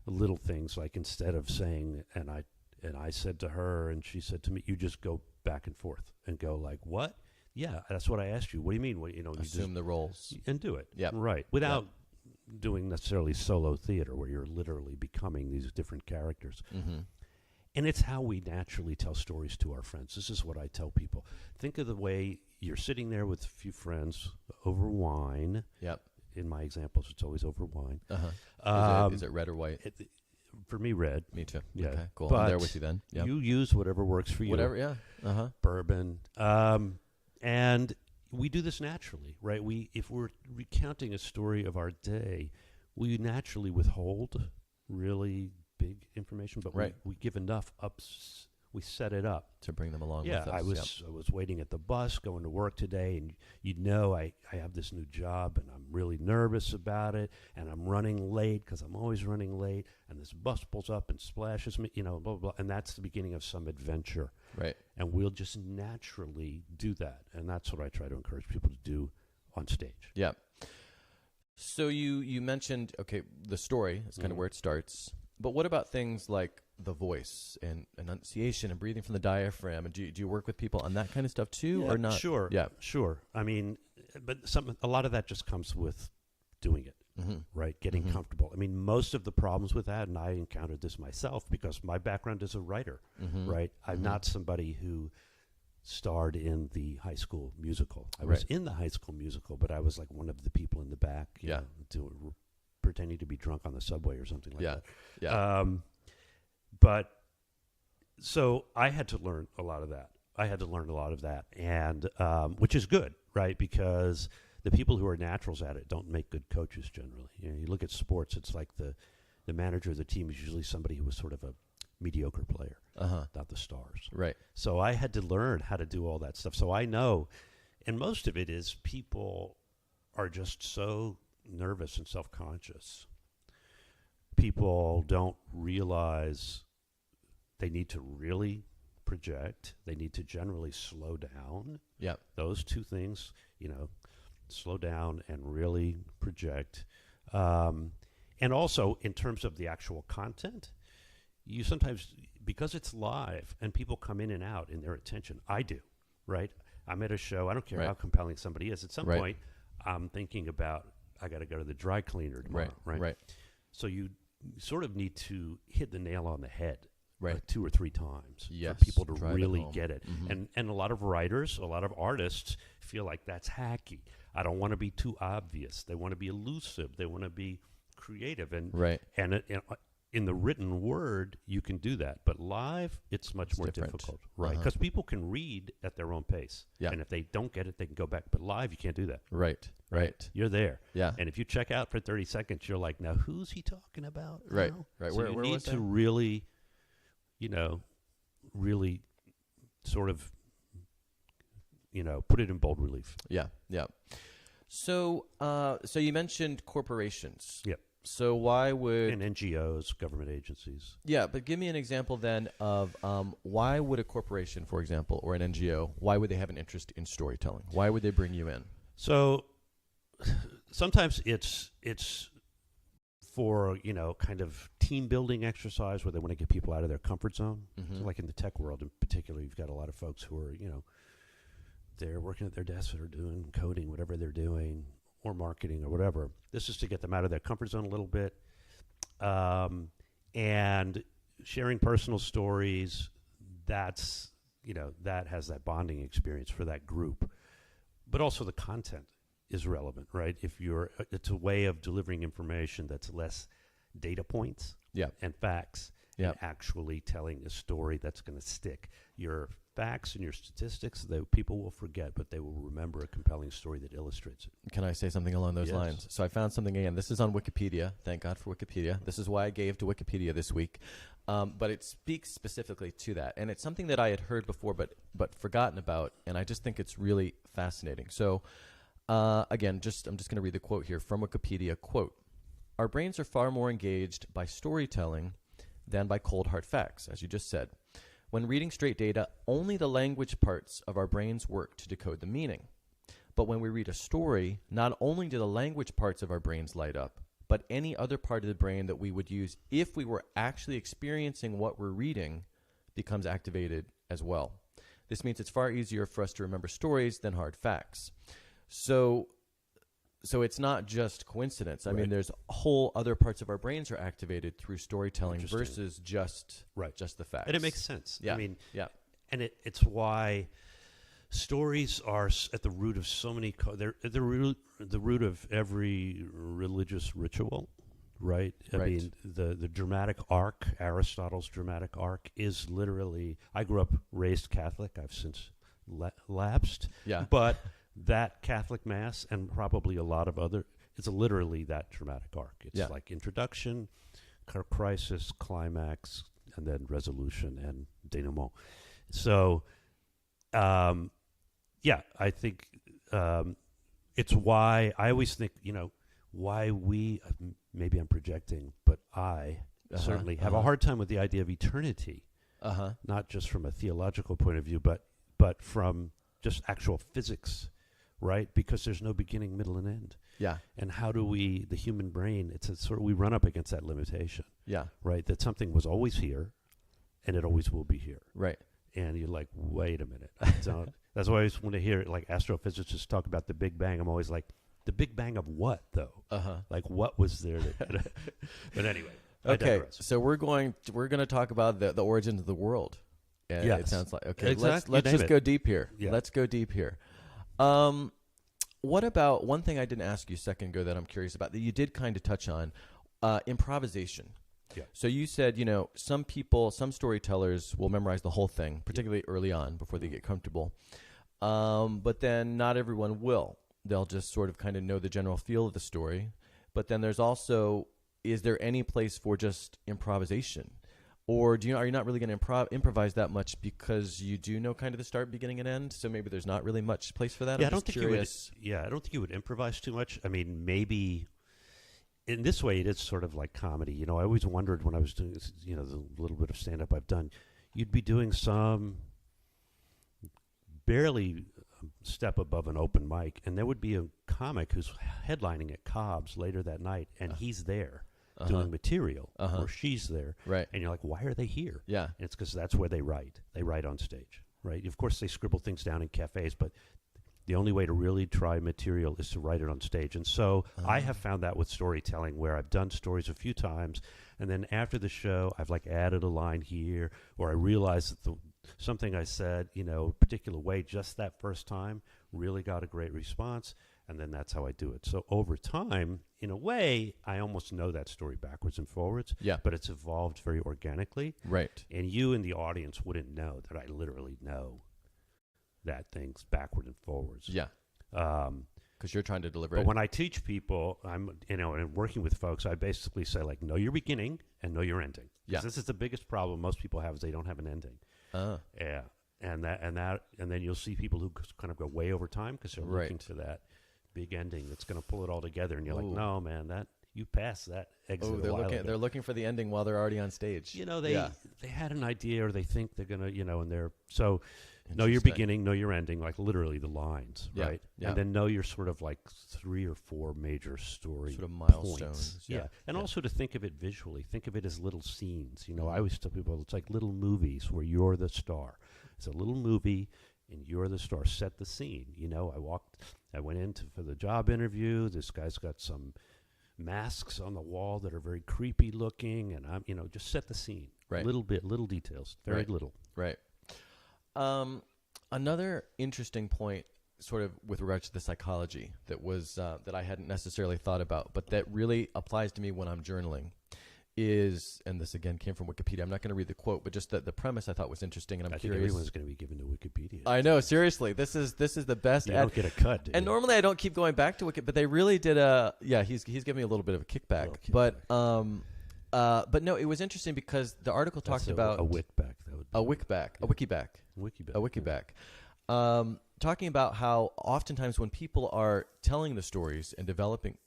Speaker 2: little things like, instead of saying, and I said to her and she said to me, you just go back and forth and go like, what? Yeah, that's what I asked you. What do you mean? You
Speaker 1: Assume the roles.
Speaker 2: and do it.
Speaker 1: Yep.
Speaker 2: Right. Without doing necessarily solo theater where you're literally becoming these different characters. And it's how we naturally tell stories to our friends. This is what I tell people. Think of the way you're sitting there with a few friends over wine.
Speaker 1: Yep.
Speaker 2: In my examples, it's always over wine.
Speaker 1: Is it red or white?
Speaker 2: For me, red.
Speaker 1: Me too.
Speaker 2: Yeah.
Speaker 1: Okay, cool.
Speaker 2: But
Speaker 1: I'm there with you then. Yep.
Speaker 2: you use whatever works for you.
Speaker 1: Whatever, yeah.
Speaker 2: Bourbon. And we do this naturally, right? If we're recounting a story of our day, we naturally withhold really big information, but we give enough ups. We set it up
Speaker 1: To bring them along
Speaker 2: yeah,
Speaker 1: with us.
Speaker 2: I was waiting at the bus going to work today, and I have this new job, and I'm really nervous about it, and I'm running late because I'm always running late, and this bus pulls up and splashes me, blah, blah, blah, and that's the beginning of some adventure.
Speaker 1: Right.
Speaker 2: And we'll just naturally do that, and that's what I try to encourage people to do on stage.
Speaker 1: Yeah. So you mentioned, the story is kind of where it starts, but what about things like the voice and enunciation and breathing from the diaphragm? And do you work with people on that kind of stuff too, or not?
Speaker 2: Sure.
Speaker 1: Yeah.
Speaker 2: Sure. I mean, but a lot of that just comes with doing it, right? Getting comfortable. I mean, most of the problems with that, and I encountered this myself because my background is a writer, right? I'm not somebody who starred in the high school musical. I was in the high school musical, but I was like one of the people in the back, you know, pretending to be drunk on the subway or something like that.
Speaker 1: Yeah.
Speaker 2: But so I had to learn a lot of that. And which is good, right? Because the people who are naturals at it don't make good coaches generally. You look at sports, it's like the manager of the team is usually somebody who was sort of a mediocre player, not the stars.
Speaker 1: Right.
Speaker 2: So I had to learn how to do all that stuff. So I know, and most of it is people are just so nervous and self-conscious. People don't realize they need to really project. They need to generally slow down.
Speaker 1: Yeah.
Speaker 2: Those two things, slow down and really project. And also in terms of the actual content, you sometimes, because it's live and people come in and out in their attention, I do, right? I'm at a show. I don't care how compelling somebody is. At some point, I'm thinking about, I got to go to the dry cleaner tomorrow, right?
Speaker 1: Right.
Speaker 2: So sort of need to hit the nail on the head.
Speaker 1: Right.
Speaker 2: 2 or 3 times
Speaker 1: Yes,
Speaker 2: for people to
Speaker 1: drive it
Speaker 2: really
Speaker 1: home.
Speaker 2: get it.
Speaker 1: Mhm.
Speaker 2: And a lot of writers, a lot of artists feel like that's hacky. I don't want to be too obvious. They want to be elusive. They want to be creative. And
Speaker 1: Right.
Speaker 2: and in the written word, you can do that. But live, it's much more
Speaker 1: different.
Speaker 2: difficult. Right.
Speaker 1: Uh-huh.
Speaker 2: Because people can read at their own pace.
Speaker 1: Yeah.
Speaker 2: And if they don't get it, they can go back. But live, you can't do that.
Speaker 1: Right. Right.
Speaker 2: You're there.
Speaker 1: Yeah.
Speaker 2: And if you check out for 30 seconds, you're like, now who's he talking about?
Speaker 1: Right.
Speaker 2: now?
Speaker 1: Right.
Speaker 2: So
Speaker 1: Where
Speaker 2: you need
Speaker 1: was
Speaker 2: to
Speaker 1: that?
Speaker 2: really, really sort of, put it in bold relief.
Speaker 1: Yeah. Yeah. So, so you mentioned corporations.
Speaker 2: Yep.
Speaker 1: So why would
Speaker 2: And NGOs, government agencies.
Speaker 1: Yeah, but give me an example then of why would a corporation, for example, or an NGO, why would they have an interest in storytelling? Why would they bring you in?
Speaker 2: So sometimes it's for, kind of team building exercise where they want to get people out of their comfort zone.
Speaker 1: Mhm.
Speaker 2: So like in the tech world in particular, you've got a lot of folks who are, they're working at their desks or doing coding, whatever they're doing, or marketing or whatever. This is to get them out of their comfort zone a little bit. And sharing personal stories, that's, that has that bonding experience for that group. But also the content is relevant, right? It's a way of delivering information that's less data points
Speaker 1: Yeah.
Speaker 2: and facts,
Speaker 1: Yeah.
Speaker 2: and actually telling a story that's going to stick. Your facts and your statistics, that people will forget, but they will remember a compelling story that illustrates it.
Speaker 1: Can I say something along those
Speaker 2: Yes.
Speaker 1: lines? So I found something again. This is on Wikipedia. Thank God for Wikipedia. This is why I gave to Wikipedia this week. But it speaks specifically to that. And it's something that I had heard before but forgotten about, and I just think it's really fascinating. So again, I'm just going to read the quote here from Wikipedia. Quote, "Our brains are far more engaged by storytelling than by cold hard facts, as you just said. When reading straight data, only the language parts of our brains work to decode the meaning. But when we read a story, not only do the language parts of our brains light up, but any other part of the brain that we would use if we were actually experiencing what we're reading becomes activated as well. This means it's far easier for us to remember stories than hard facts." So it's not just coincidence. I mean, there's whole other parts of our brains are activated through storytelling versus just the facts.
Speaker 2: And it makes sense.
Speaker 1: Yeah.
Speaker 2: I mean,
Speaker 1: yeah.
Speaker 2: And it's why stories are at the root of so many. They're at the root of every religious ritual, right? I mean, the dramatic arc, Aristotle's dramatic arc, is literally. I grew up raised Catholic. I've since lapsed.
Speaker 1: Yeah.
Speaker 2: But that Catholic Mass and probably a lot of other, it's literally that dramatic arc. It's like introduction, crisis, climax, and then resolution and denouement. So, I think it's why I always think, why we, maybe I'm projecting, but I certainly have a hard time with the idea of eternity, not just from a theological point of view, but from just actual physics. Right, because there's no beginning, middle, and end.
Speaker 1: Yeah.
Speaker 2: And how do the human brain? It's a sort of, we run up against that limitation.
Speaker 1: Yeah.
Speaker 2: Right, that something was always here, and it always will be here.
Speaker 1: Right.
Speaker 2: And you're like, wait a minute. That's why I always want to hear like astrophysicists talk about the Big Bang. I'm always like, the Big Bang of what though? Like what was there? But anyway.
Speaker 1: Okay, so we're going to talk about the origins of the world. Yeah, it sounds like
Speaker 2: Exactly.
Speaker 1: Let's just go deep here.
Speaker 2: Yeah.
Speaker 1: Let's go deep here. What about one thing I didn't ask you a second ago that I'm curious about that you did kind of touch on, improvisation.
Speaker 2: Yeah.
Speaker 1: So you said, some storytellers will memorize the whole thing, particularly early on before they get comfortable. But then not everyone will. They'll just sort of kind of know the general feel of the story. But then there's also, is there any place for just improvisation? Or are you not really going to improvise that much because you do know kind of the start, beginning, and end? So maybe there's not really much place for that.
Speaker 2: Yeah,
Speaker 1: I don't think
Speaker 2: you would improvise too much. I mean, maybe in this way it is sort of like comedy. I always wondered when I was doing this, the little bit of stand-up I've done, you'd be doing some barely step above an open mic, and there would be a comic who's headlining at Cobb's later that night, and he's there. Doing material, or she's there,
Speaker 1: right?
Speaker 2: And you're like, why are they here?
Speaker 1: Yeah,
Speaker 2: and it's because that's where they write. They write on stage, right? Of course, they scribble things down in cafes, but The only way to really try material is to write it on stage. And so I have found that with storytelling, where I've done stories a few times, and then after the show, I've like added a line here, or I realized that something I said, a particular way just that first time really got a great response, and then that's how I do it. So over time, in a way, I almost know that story backwards and forwards, but it's evolved very organically.
Speaker 1: Right.
Speaker 2: And you in the audience wouldn't know that I literally know that thing's backward and forwards.
Speaker 1: Yeah. Because you're trying to deliver
Speaker 2: But
Speaker 1: it.
Speaker 2: when I teach people, and working with folks, I basically say, like, know your beginning and know your ending.
Speaker 1: Yeah.
Speaker 2: This is the biggest problem most people have, is they don't have an ending. Yeah. And then you'll see people who kind of go way over time because they're looking for that big ending that's going to pull it all together. And you're like, no, man, you passed that exit.
Speaker 1: They're looking for the ending while they're already on stage.
Speaker 2: They had an idea, or they think they're going to, and they're so. Know your beginning, know your ending, like literally the lines, right?
Speaker 1: Yeah.
Speaker 2: And then know your sort of like 3 or 4 major story
Speaker 1: sort of milestones.
Speaker 2: Points. Yeah. And also to think of it visually. Think of it as little scenes. I always tell people it's like little movies where you're the star. It's a little movie and you're the star. Set the scene. I went in for the job interview. This guy's got some masks on the wall that are very creepy looking, and I'm, just set the scene.
Speaker 1: Right.
Speaker 2: Little details. Very little.
Speaker 1: Right. Another interesting point, sort of with regards to the psychology, that I hadn't necessarily thought about, but that really applies to me when I'm journaling, is, and this again came from Wikipedia. I'm not going to read the quote, but just the premise I thought was interesting, and I'm curious.
Speaker 2: I think everyone's going to be given to Wikipedia.
Speaker 1: I know, seriously, this is the best.
Speaker 2: You don't get a cut.
Speaker 1: And normally I don't keep going back to Wikipedia, but they really did he's giving me a little bit of a kickback, but no, it was interesting because the article talked about
Speaker 2: a wickback.
Speaker 1: A wikiback. Talking about how oftentimes when people are telling the stories and developing,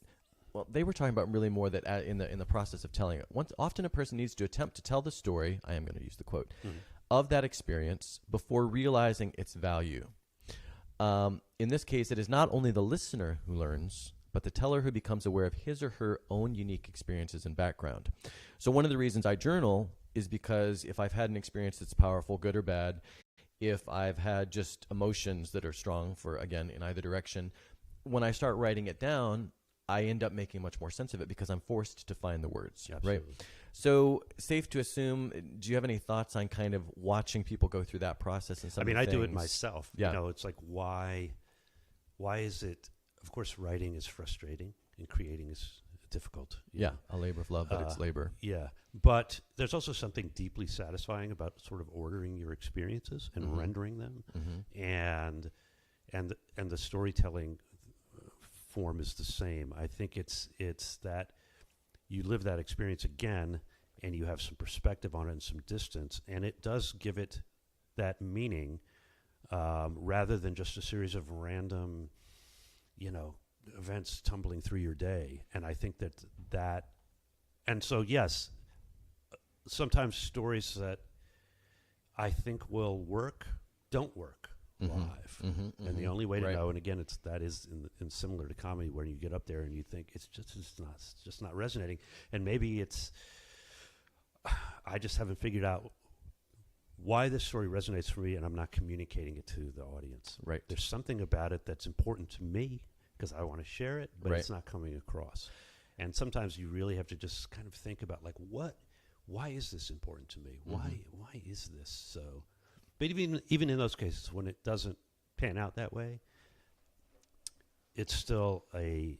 Speaker 1: well, they were talking about really more that in the process of telling it. Often a person needs to attempt to tell the story, I am going to use the quote, of that experience before realizing its value. In this case, it is not only the listener who learns, but the teller who becomes aware of his or her own unique experiences and background. So one of the reasons I journal is because if I've had an experience that's powerful, good or bad, if I've had just emotions that are strong for, again, in either direction, when I start writing it down, I end up making much more sense of it because I'm forced to find the words, right? So safe to assume, do you have any thoughts on kind of watching people go through that process? And I
Speaker 2: do it myself.
Speaker 1: Yeah.
Speaker 2: It's like, why is it, of course, writing is frustrating and creating is difficult.
Speaker 1: Yeah, a labor of love, but it's labor.
Speaker 2: Yeah, but there's also something deeply satisfying about sort of ordering your experiences and rendering them, and the storytelling form is the same. I think it's that you live that experience again, and you have some perspective on it and some distance, and it does give it that meaning, rather than just a series of random, events tumbling through your day. And I think that and so yes, sometimes stories that I think will work don't work live. And the only way to know, and again, that is in similar to comedy, where you get up there and you think it's just not resonating, and maybe I just haven't figured out why this story resonates for me, and I'm not communicating it to the audience.
Speaker 1: Right.
Speaker 2: There's something about it that's important to me because I want to share it, but it's not coming across. And sometimes you really have to just kind of think about, like, why is this important to me? Why is this so? But even in those cases when it doesn't pan out that way, it's still a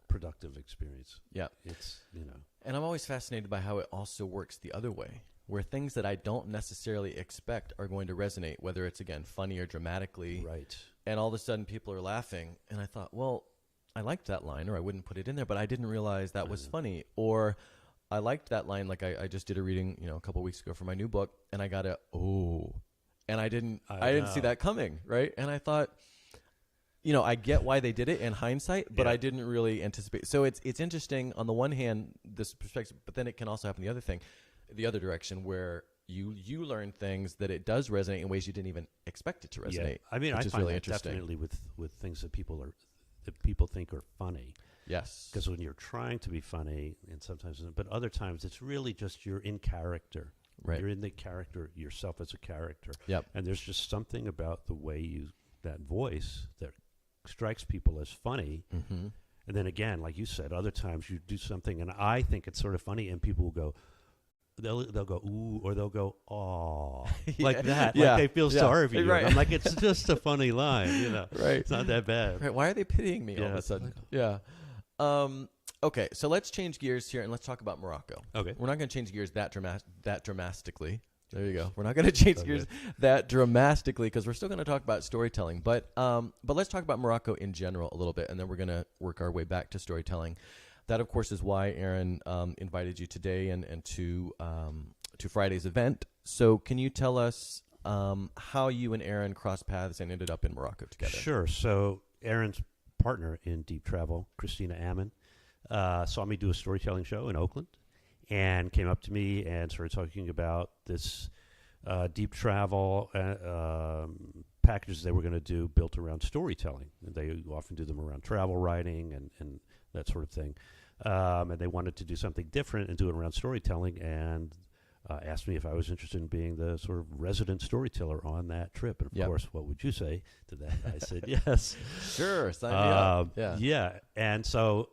Speaker 2: productive experience.
Speaker 1: Yeah.
Speaker 2: It's,
Speaker 1: And I'm always fascinated by how it also works the other way, where things that I don't necessarily expect are going to resonate, whether it's, again, funny or dramatically.
Speaker 2: Right.
Speaker 1: And all of a sudden people are laughing. And I thought, well, I liked that line, or I wouldn't put it in there, but I didn't realize that was funny. Or I liked that line, like I just did a reading, a couple weeks ago for my new book, and I got and I didn't see that coming, right? And I thought, I get why they did it in hindsight, but I didn't really anticipate. So it's interesting on the one hand, this perspective, but then it can also happen the other direction, where you learn things that it does resonate in ways you didn't even expect it to resonate.
Speaker 2: Yeah. I mean,
Speaker 1: which
Speaker 2: I
Speaker 1: is
Speaker 2: find
Speaker 1: really
Speaker 2: that
Speaker 1: interesting.
Speaker 2: definitely with things that people think are funny.
Speaker 1: Yes.
Speaker 2: Because when you're trying to be funny, and sometimes, but other times it's really just you're in character.
Speaker 1: Right.
Speaker 2: You're in the character yourself as a character.
Speaker 1: Yep.
Speaker 2: And there's just something about the way you that voice that strikes people as funny.
Speaker 1: Mm-hmm.
Speaker 2: And then again, like you said, other times you do something and I think it's sort of funny, and people will go, they'll go ooh, or they'll go aw, like that, like they feel sorry for you.
Speaker 1: Right.
Speaker 2: And I'm like, it's just a funny line,
Speaker 1: Right?
Speaker 2: It's not that bad.
Speaker 1: Right? Why are they pitying me all of a sudden? Yeah. Okay, so let's change gears here and let's talk about Morocco.
Speaker 2: Okay,
Speaker 1: we're not going to change gears that dramatically. There you go. We're not going to change gears that dramatically because we're still going to talk about storytelling. But let's talk about Morocco in general a little bit, and then we're going to work our way back to storytelling. That, of course, is why Erin invited you today and to Friday's event. So can you tell us how you and Erin crossed paths and ended up in Morocco together?
Speaker 2: Sure. So Erin's partner in deep travel, Christina Ammon, saw me do a storytelling show in Oakland and came up to me and started talking about this deep travel packages they were going to do built around storytelling. They often do them around travel writing and that sort of thing. And they wanted to do something different and do it around storytelling, and asked me if I was interested in being the sort of resident storyteller on that trip. And of course, what would you say to that? I said, yes.
Speaker 1: Sure, sign me up.
Speaker 2: Yeah. And so,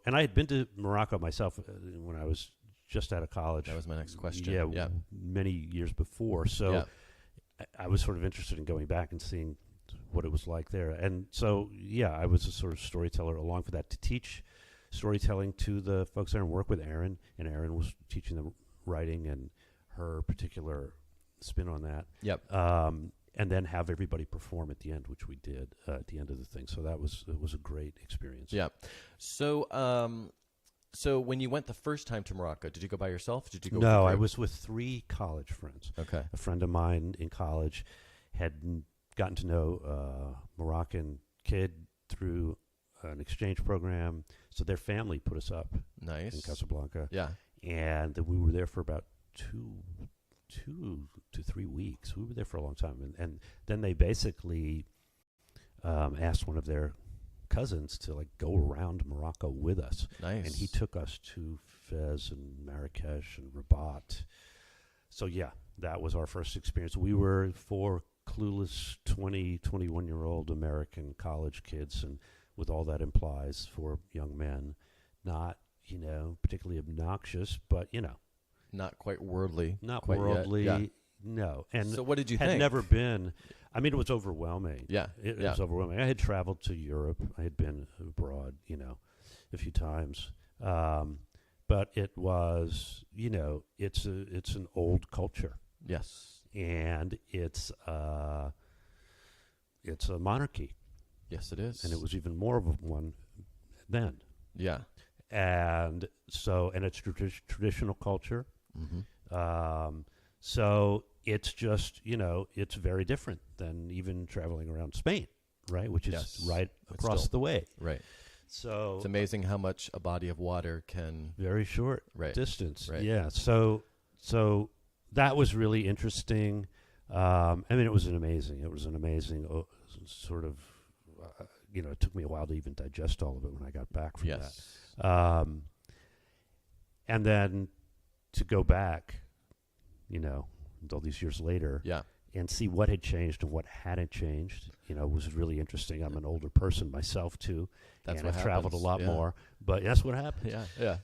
Speaker 2: and I had been to Morocco myself when I was just out of college.
Speaker 1: That was my next question.
Speaker 2: Yeah. Many years before. So I was sort of interested in going back and seeing what it was like there. And so, I was a sort of storyteller along for that to teach storytelling to the folks there and work with Erin. And Erin was teaching them writing and her particular spin on that.
Speaker 1: Yep.
Speaker 2: And then have everybody perform at the end, which we did at the end of the thing. So it was a great experience.
Speaker 1: Yeah. So so when you went the first time to Morocco, did you go by yourself? Did you go?
Speaker 2: No, I was with 3 college friends.
Speaker 1: Okay.
Speaker 2: A friend of mine in college had gotten to know a Moroccan kid through an exchange program. So their family put us up in Casablanca.
Speaker 1: Yeah.
Speaker 2: And we were there for about 2 to 3 weeks. We were there for a long time. And then they basically asked one of their cousins to go around Morocco with us.
Speaker 1: Nice.
Speaker 2: And he took us to Fez and Marrakesh and Rabat. So that was our first experience. We were 4 clueless 20, 21-year-old American college kids, and with all that implies for young men, not, particularly obnoxious, but,
Speaker 1: not quite worldly.
Speaker 2: Not
Speaker 1: quite
Speaker 2: worldly.
Speaker 1: Yet.
Speaker 2: No. And
Speaker 1: so what did you
Speaker 2: had
Speaker 1: think?
Speaker 2: never been. I mean, it was overwhelming.
Speaker 1: Yeah.
Speaker 2: It was overwhelming. I had traveled to Europe. I had been abroad, a few times. But it was, it's an old culture.
Speaker 1: Yes.
Speaker 2: And it's a monarchy.
Speaker 1: Yes, it is.
Speaker 2: And it was even more of one then.
Speaker 1: Yeah.
Speaker 2: And so, and it's traditional culture.
Speaker 1: Mm-hmm.
Speaker 2: So it's just, it's very different than even traveling around Spain, right? Which is right across the way.
Speaker 1: Right.
Speaker 2: So
Speaker 1: it's amazing how much a body of water can...
Speaker 2: Very short distance.
Speaker 1: Right.
Speaker 2: Yeah. So that was really interesting. I mean, it was an amazing sort of, it took me a while to even digest all of it when I got back from that. And then to go back, all these years later, and see what had changed and what hadn't changed, was really interesting. I'm an older person myself too,
Speaker 1: and
Speaker 2: I've traveled a lot more. But that's what happened.
Speaker 1: Yeah.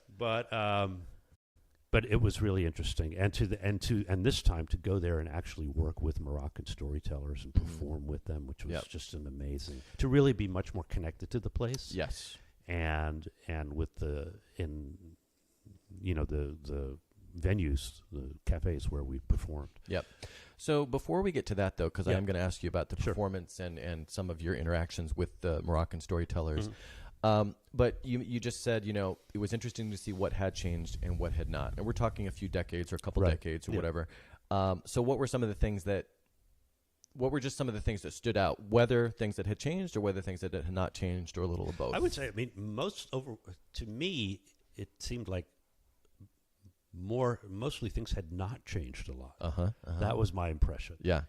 Speaker 2: But it was really interesting, and this time to go there and actually work with Moroccan storytellers and perform with them, which was just an amazing, to really be much more connected to the place.
Speaker 1: Yes,
Speaker 2: and with the venues, the cafes where we performed.
Speaker 1: Yep. So before we get to that, though, because I am going to ask you about the performance and some of your interactions with the Moroccan storytellers. Mm-hmm. But you just said, it was interesting to see what had changed and what had not. And we're talking a few decades or a couple decades or whatever. So what were some of the things that stood out, whether things that had changed or whether things that had not changed or a little of both?
Speaker 2: I would say, to me, it seemed like mostly things had not changed a lot. That was my impression.
Speaker 1: Yeah.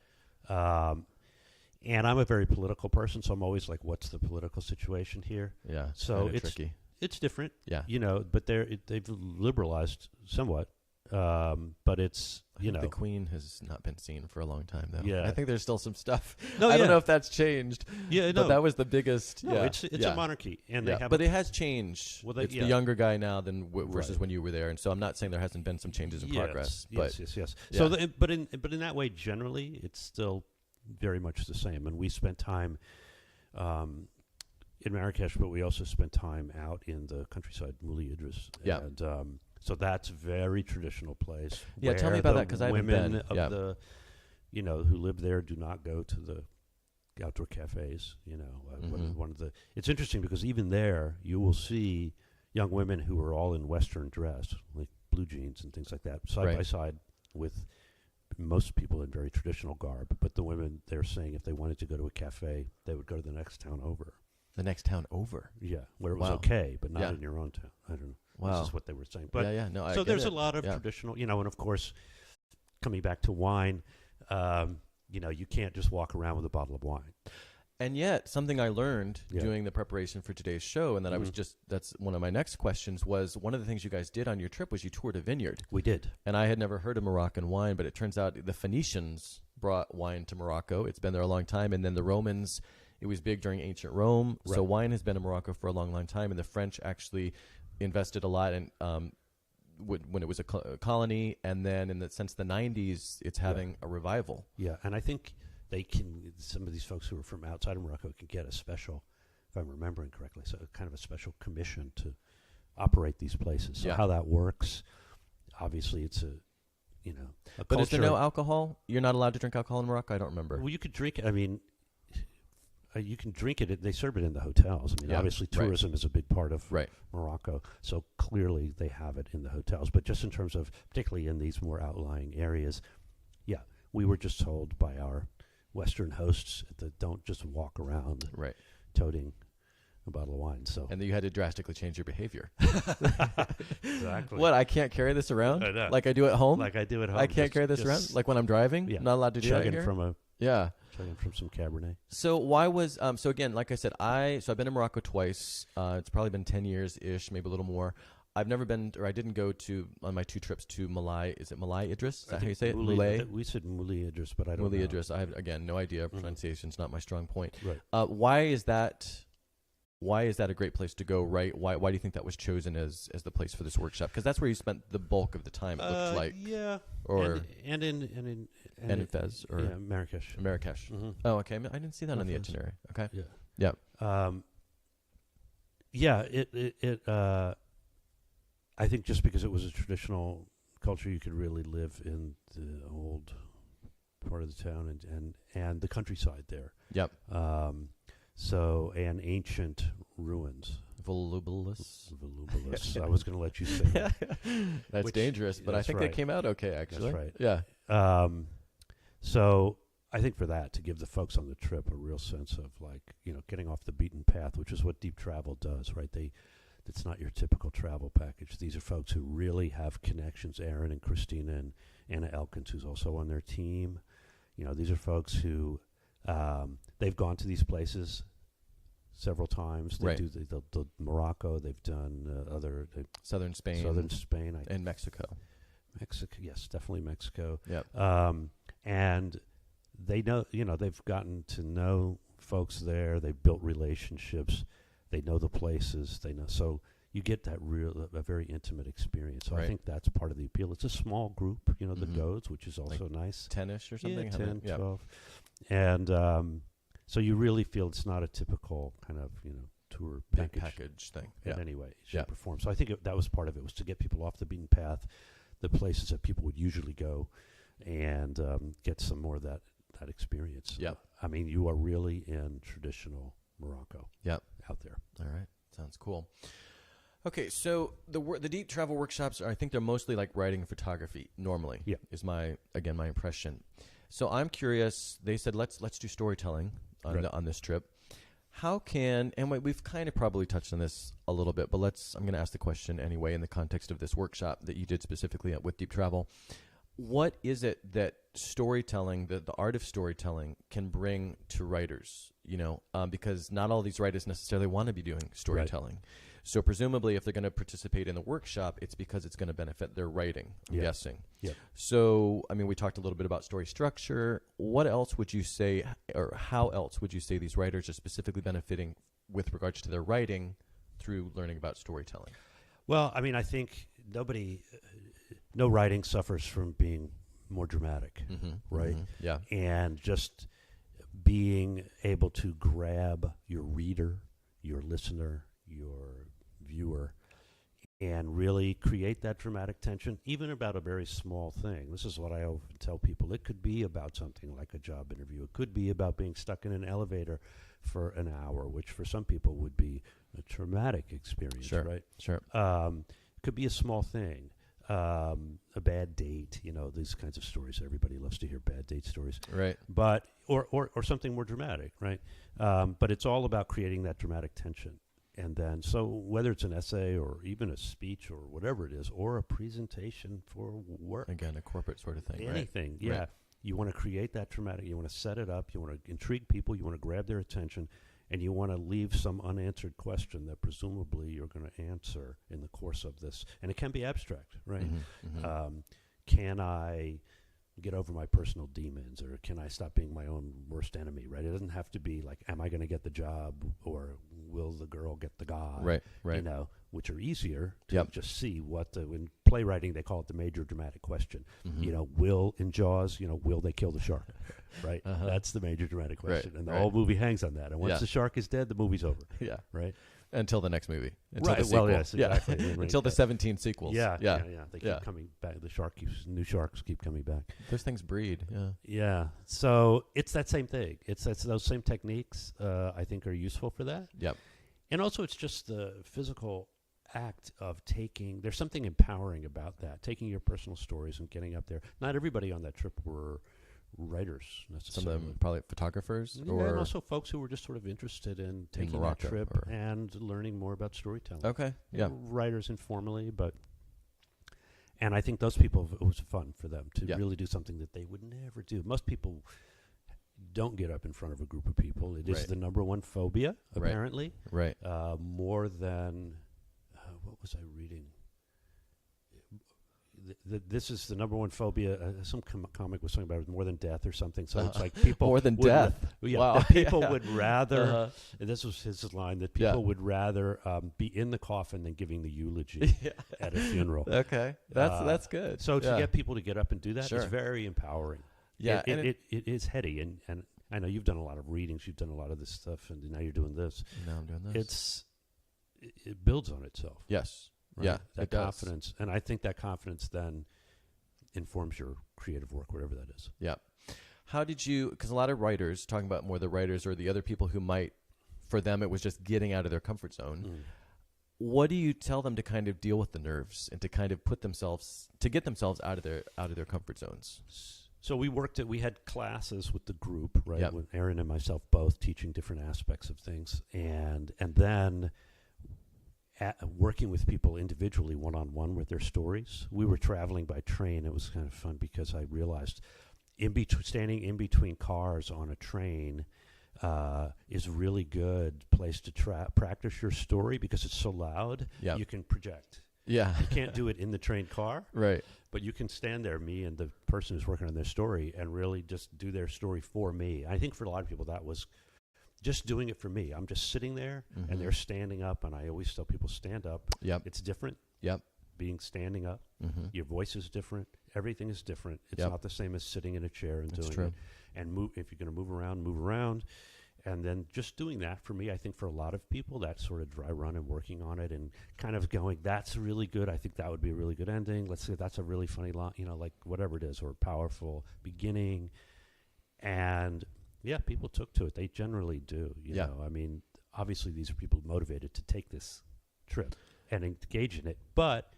Speaker 2: And I'm a very political person, so I'm always like, what's the political situation here?
Speaker 1: Yeah.
Speaker 2: So
Speaker 1: it's tricky.
Speaker 2: It's different.
Speaker 1: Yeah.
Speaker 2: But they've liberalized somewhat. But it's,
Speaker 1: the Queen has not been seen for a long time, though.
Speaker 2: Yeah.
Speaker 1: I think there's still some stuff.
Speaker 2: No,
Speaker 1: I
Speaker 2: yeah.
Speaker 1: don't know if that's changed.
Speaker 2: Yeah,
Speaker 1: but that was the biggest.
Speaker 2: No,
Speaker 1: yeah,
Speaker 2: it's
Speaker 1: yeah.
Speaker 2: a monarchy, and
Speaker 1: Yeah,
Speaker 2: they have.
Speaker 1: but it has changed.
Speaker 2: Well,
Speaker 1: it's the younger guy now than versus when you were there, and so I'm not saying there hasn't been some changes in progress. But
Speaker 2: Yes.
Speaker 1: yeah.
Speaker 2: So, but in that way, generally, it's still very much the same. And we spent time in Marrakesh, but we also spent time out in the countryside, Moulay Idris.
Speaker 1: Yeah.
Speaker 2: And so that's a very traditional place.
Speaker 1: Yeah, tell me about that, 'cause I haven't been.
Speaker 2: Women of the, who live there do not go to the outdoor cafes. One of the. It's interesting because even there, you will see young women who are all in Western dress, like blue jeans and things like that, side by side with most people in very traditional garb. But the women, they're saying if they wanted to go to a cafe, they would go to the next town over.
Speaker 1: The next town over.
Speaker 2: Yeah, where it was okay, but not in your own town. I don't know.
Speaker 1: Wow.
Speaker 2: This is what they were saying. But
Speaker 1: No,
Speaker 2: so there's a lot of traditional, and of course, coming back to wine, you can't just walk around with a bottle of wine.
Speaker 1: And yet, something I learned doing the preparation for today's show, and that I was that's one of my next questions, was one of the things you guys did on your trip was you toured a vineyard.
Speaker 2: We did.
Speaker 1: And I had never heard of Moroccan wine, but it turns out the Phoenicians brought wine to Morocco. It's been there a long time. And then the Romans, it was big during ancient Rome. Right. So wine has been in Morocco for a long, long time. And the French actually invested a lot in when it was a colony. And then since the 90s, it's having a revival.
Speaker 2: Yeah, and I think some of these folks who are from outside of Morocco can get a special, if I'm remembering correctly, so kind of a special commission to operate these places. So how that works, obviously it's a
Speaker 1: But
Speaker 2: culture.
Speaker 1: Is there no alcohol? You're not allowed to drink alcohol in Morocco? I don't remember.
Speaker 2: Well, you could drink it. I mean, you can drink it. They serve it in the hotels. I mean, obviously tourism is a big part of Morocco, so clearly they have it in the hotels. But just in terms of, particularly in these more outlying areas, we were just told by our Western hosts that don't just walk around toting a bottle of wine. So,
Speaker 1: and then you had to drastically change your behavior.
Speaker 2: Exactly.
Speaker 1: What? I can't carry this around like I do at home.
Speaker 2: Like I do at home.
Speaker 1: I can't carry this around like when I'm driving. Yeah. Not allowed to do that here.
Speaker 2: Chugging from some Cabernet.
Speaker 1: So why was so again? Like I said, I've been to Morocco twice. It's probably been 10 years ish, maybe a little more. I've never been, or I didn't go to on my 2 trips to Moulay. Is it Moulay Idris? Is that how you say it? Moulay.
Speaker 2: We said Moulay Idris, but I don't know.
Speaker 1: Moulay Idris. I have again no idea. Pronunciation's not my strong point.
Speaker 2: Right.
Speaker 1: Why is that? Why is that a great place to go? Right? Why do you think that was chosen as the place for this workshop? Because that's where you spent the bulk of the time. It looks like.
Speaker 2: Yeah.
Speaker 1: Or
Speaker 2: and in
Speaker 1: Fez or
Speaker 2: Marrakesh.
Speaker 1: Marrakesh. Oh, okay. I didn't see that on the itinerary. Okay.
Speaker 2: Yeah.
Speaker 1: Yeah.
Speaker 2: It I think just because it was a traditional culture, you could really live in the old part of the town and the countryside there.
Speaker 1: Yep.
Speaker 2: And ancient ruins.
Speaker 1: Volubilis.
Speaker 2: I was going to let you say that.
Speaker 1: That's dangerous, but I think they came out okay, actually.
Speaker 2: That's right.
Speaker 1: Yeah.
Speaker 2: So I think for that, to give the folks on the trip a real sense of getting off the beaten path, which is what deep travel does, right? It's not your typical travel package. These are folks who really have connections. Erin and Christina and Anna Elkins, who's also on their team. These are folks who they've gone to these places several times. They do the Morocco. They've done
Speaker 1: Southern Spain, and Mexico.
Speaker 2: Yes, definitely Mexico.
Speaker 1: Yep.
Speaker 2: And they know, they've gotten to know folks there. They've built relationships. They know the places. They know, so you get that a very intimate experience. So I think that's part of the appeal. It's a small group, that goes, which is also nice.
Speaker 1: 10-ish or something.
Speaker 2: Yeah, 10, 12. And so you really feel it's not a typical kind of tour
Speaker 1: package thing
Speaker 2: in any way, shape, or form. So I think that was part of it, was to get people off the beaten path, the places that people would usually go, and get some more of that experience.
Speaker 1: Yeah.
Speaker 2: I mean, you are really in traditional Morocco.
Speaker 1: Yep.
Speaker 2: Out there.
Speaker 1: All right. Sounds cool. Okay, so the deep travel workshops I think they're mostly like writing and photography normally.
Speaker 2: Yeah.
Speaker 1: Is my impression. So I'm curious. They said let's do storytelling on this trip. How can we've kind of probably touched on this a little bit, but I'm going to ask the question anyway in the context of this workshop that you did specifically with deep travel. What is it that storytelling, the art of storytelling, can bring to writers? Because not all these writers necessarily want to be doing storytelling. So presumably, if they're going to participate in the workshop, it's because it's going to benefit their writing, I'm guessing.
Speaker 2: Yeah.
Speaker 1: So, I mean, we talked a little bit about story structure. What else would you say, or how else would you say these writers are specifically benefiting with regards to their writing through learning about storytelling?
Speaker 2: Well, I mean, I think no writing suffers from being more dramatic, right?
Speaker 1: Yeah.
Speaker 2: And just being able to grab your reader, your listener, your viewer, and really create that dramatic tension, even about a very small thing. This is what I often tell people. It could be about something like a job interview. It could be about being stuck in an elevator for an hour, which for some people would be a traumatic experience, right?
Speaker 1: Sure.
Speaker 2: It could be a small thing. A bad date, these kinds of stories. Everybody loves to hear bad date stories.
Speaker 1: Right.
Speaker 2: But, or something more dramatic, right? But it's all about creating that dramatic tension. And then, so whether it's an essay or even a speech or whatever it is, or a presentation for work.
Speaker 1: Again, a corporate sort of thing,
Speaker 2: Anything,
Speaker 1: right?
Speaker 2: yeah. You want to create that dramatic, you want to set it up, you want to intrigue people, you want to grab their attention, and you want to leave some unanswered question that presumably you're going to answer in the course of this. And it can be abstract, right? Can I get over my personal demons, or can I stop being my own worst enemy, right? It doesn't have to be like, am I going to get the job, or will the girl get the guy?
Speaker 1: Right.
Speaker 2: Which are easier to just see what in playwriting, they call it the major dramatic question. In Jaws, will they kill the shark? Right? That's the major dramatic question. And the whole movie hangs on that. And once the shark is dead, the movie's over. Yeah. Right?
Speaker 1: Until the next movie. Until
Speaker 2: right.
Speaker 1: the sequel.
Speaker 2: Well, yes, exactly.
Speaker 1: Until the 17 sequels.
Speaker 2: Yeah. They keep coming back. New sharks keep coming back.
Speaker 1: Those things breed.
Speaker 2: Yeah. So it's that same thing. It's those same techniques, I think, are useful for that.
Speaker 1: Yep.
Speaker 2: And also, it's just the physical act of there's something empowering about that, taking your personal stories and getting up there. Not everybody on that trip were writers necessarily.
Speaker 1: Some of them probably photographers,
Speaker 2: and also folks who were just sort of interested in taking that trip and learning more about storytelling.
Speaker 1: Okay, yeah.
Speaker 2: Writers informally, and I think those people, it was fun for them to really do something that they would never do. Most people don't get up in front of a group of people. It is the number one phobia, apparently.
Speaker 1: Right.
Speaker 2: More than, what was I reading? This is the number one phobia. Some comic was talking about it, more than death or something. So it's like people
Speaker 1: more than death.
Speaker 2: Wow. That people would rather. And this was his line, that people would rather be in the coffin than giving the eulogy at a funeral.
Speaker 1: Okay, that's good.
Speaker 2: So to get people to get up and do that is very empowering.
Speaker 1: Yeah,
Speaker 2: it is heady, and I know you've done a lot of readings, you've done a lot of this stuff, and now you're doing this.
Speaker 1: Now I'm doing this.
Speaker 2: It builds on itself.
Speaker 1: Yes.
Speaker 2: Right?
Speaker 1: Yeah,
Speaker 2: that confidence. And I think that confidence then informs your creative work, whatever that is.
Speaker 1: Yeah. How did you, because a lot of writers, talking about more the writers or the other people who might, for them, it was just getting out of their comfort zone. What do you tell them to kind of deal with the nerves and to kind of get themselves out of their comfort zones?
Speaker 2: So we had classes with the group, right? With Erin and myself both teaching different aspects of things. And then working with people individually, one-on-one with their stories. We were traveling by train. It was kind of fun because I realized standing in between cars on a train is a really good place to practice your story because it's so loud. You can project.
Speaker 1: Yeah.
Speaker 2: You can't do it in the train car.
Speaker 1: Right.
Speaker 2: But you can stand there, me and the person who's working on their story, and really just do their story for me. I think for a lot of people that was just doing it for me. I'm just sitting there, and they're standing up, and I always tell people, stand up.
Speaker 1: Yep.
Speaker 2: It's different.
Speaker 1: Yep.
Speaker 2: Being standing up. Your voice is different. Everything is different. It's not the same as sitting in a chair and doing it. And if you're going to move around. And then just doing that, for me, I think for a lot of people, that sort of dry run and working on it and kind of going, that's really good. I think that would be a really good ending. Let's say that's a really funny line, like whatever it is, or powerful beginning. And people took to it. They generally do. You know, I mean, obviously these are people motivated to take this trip and engage in it, but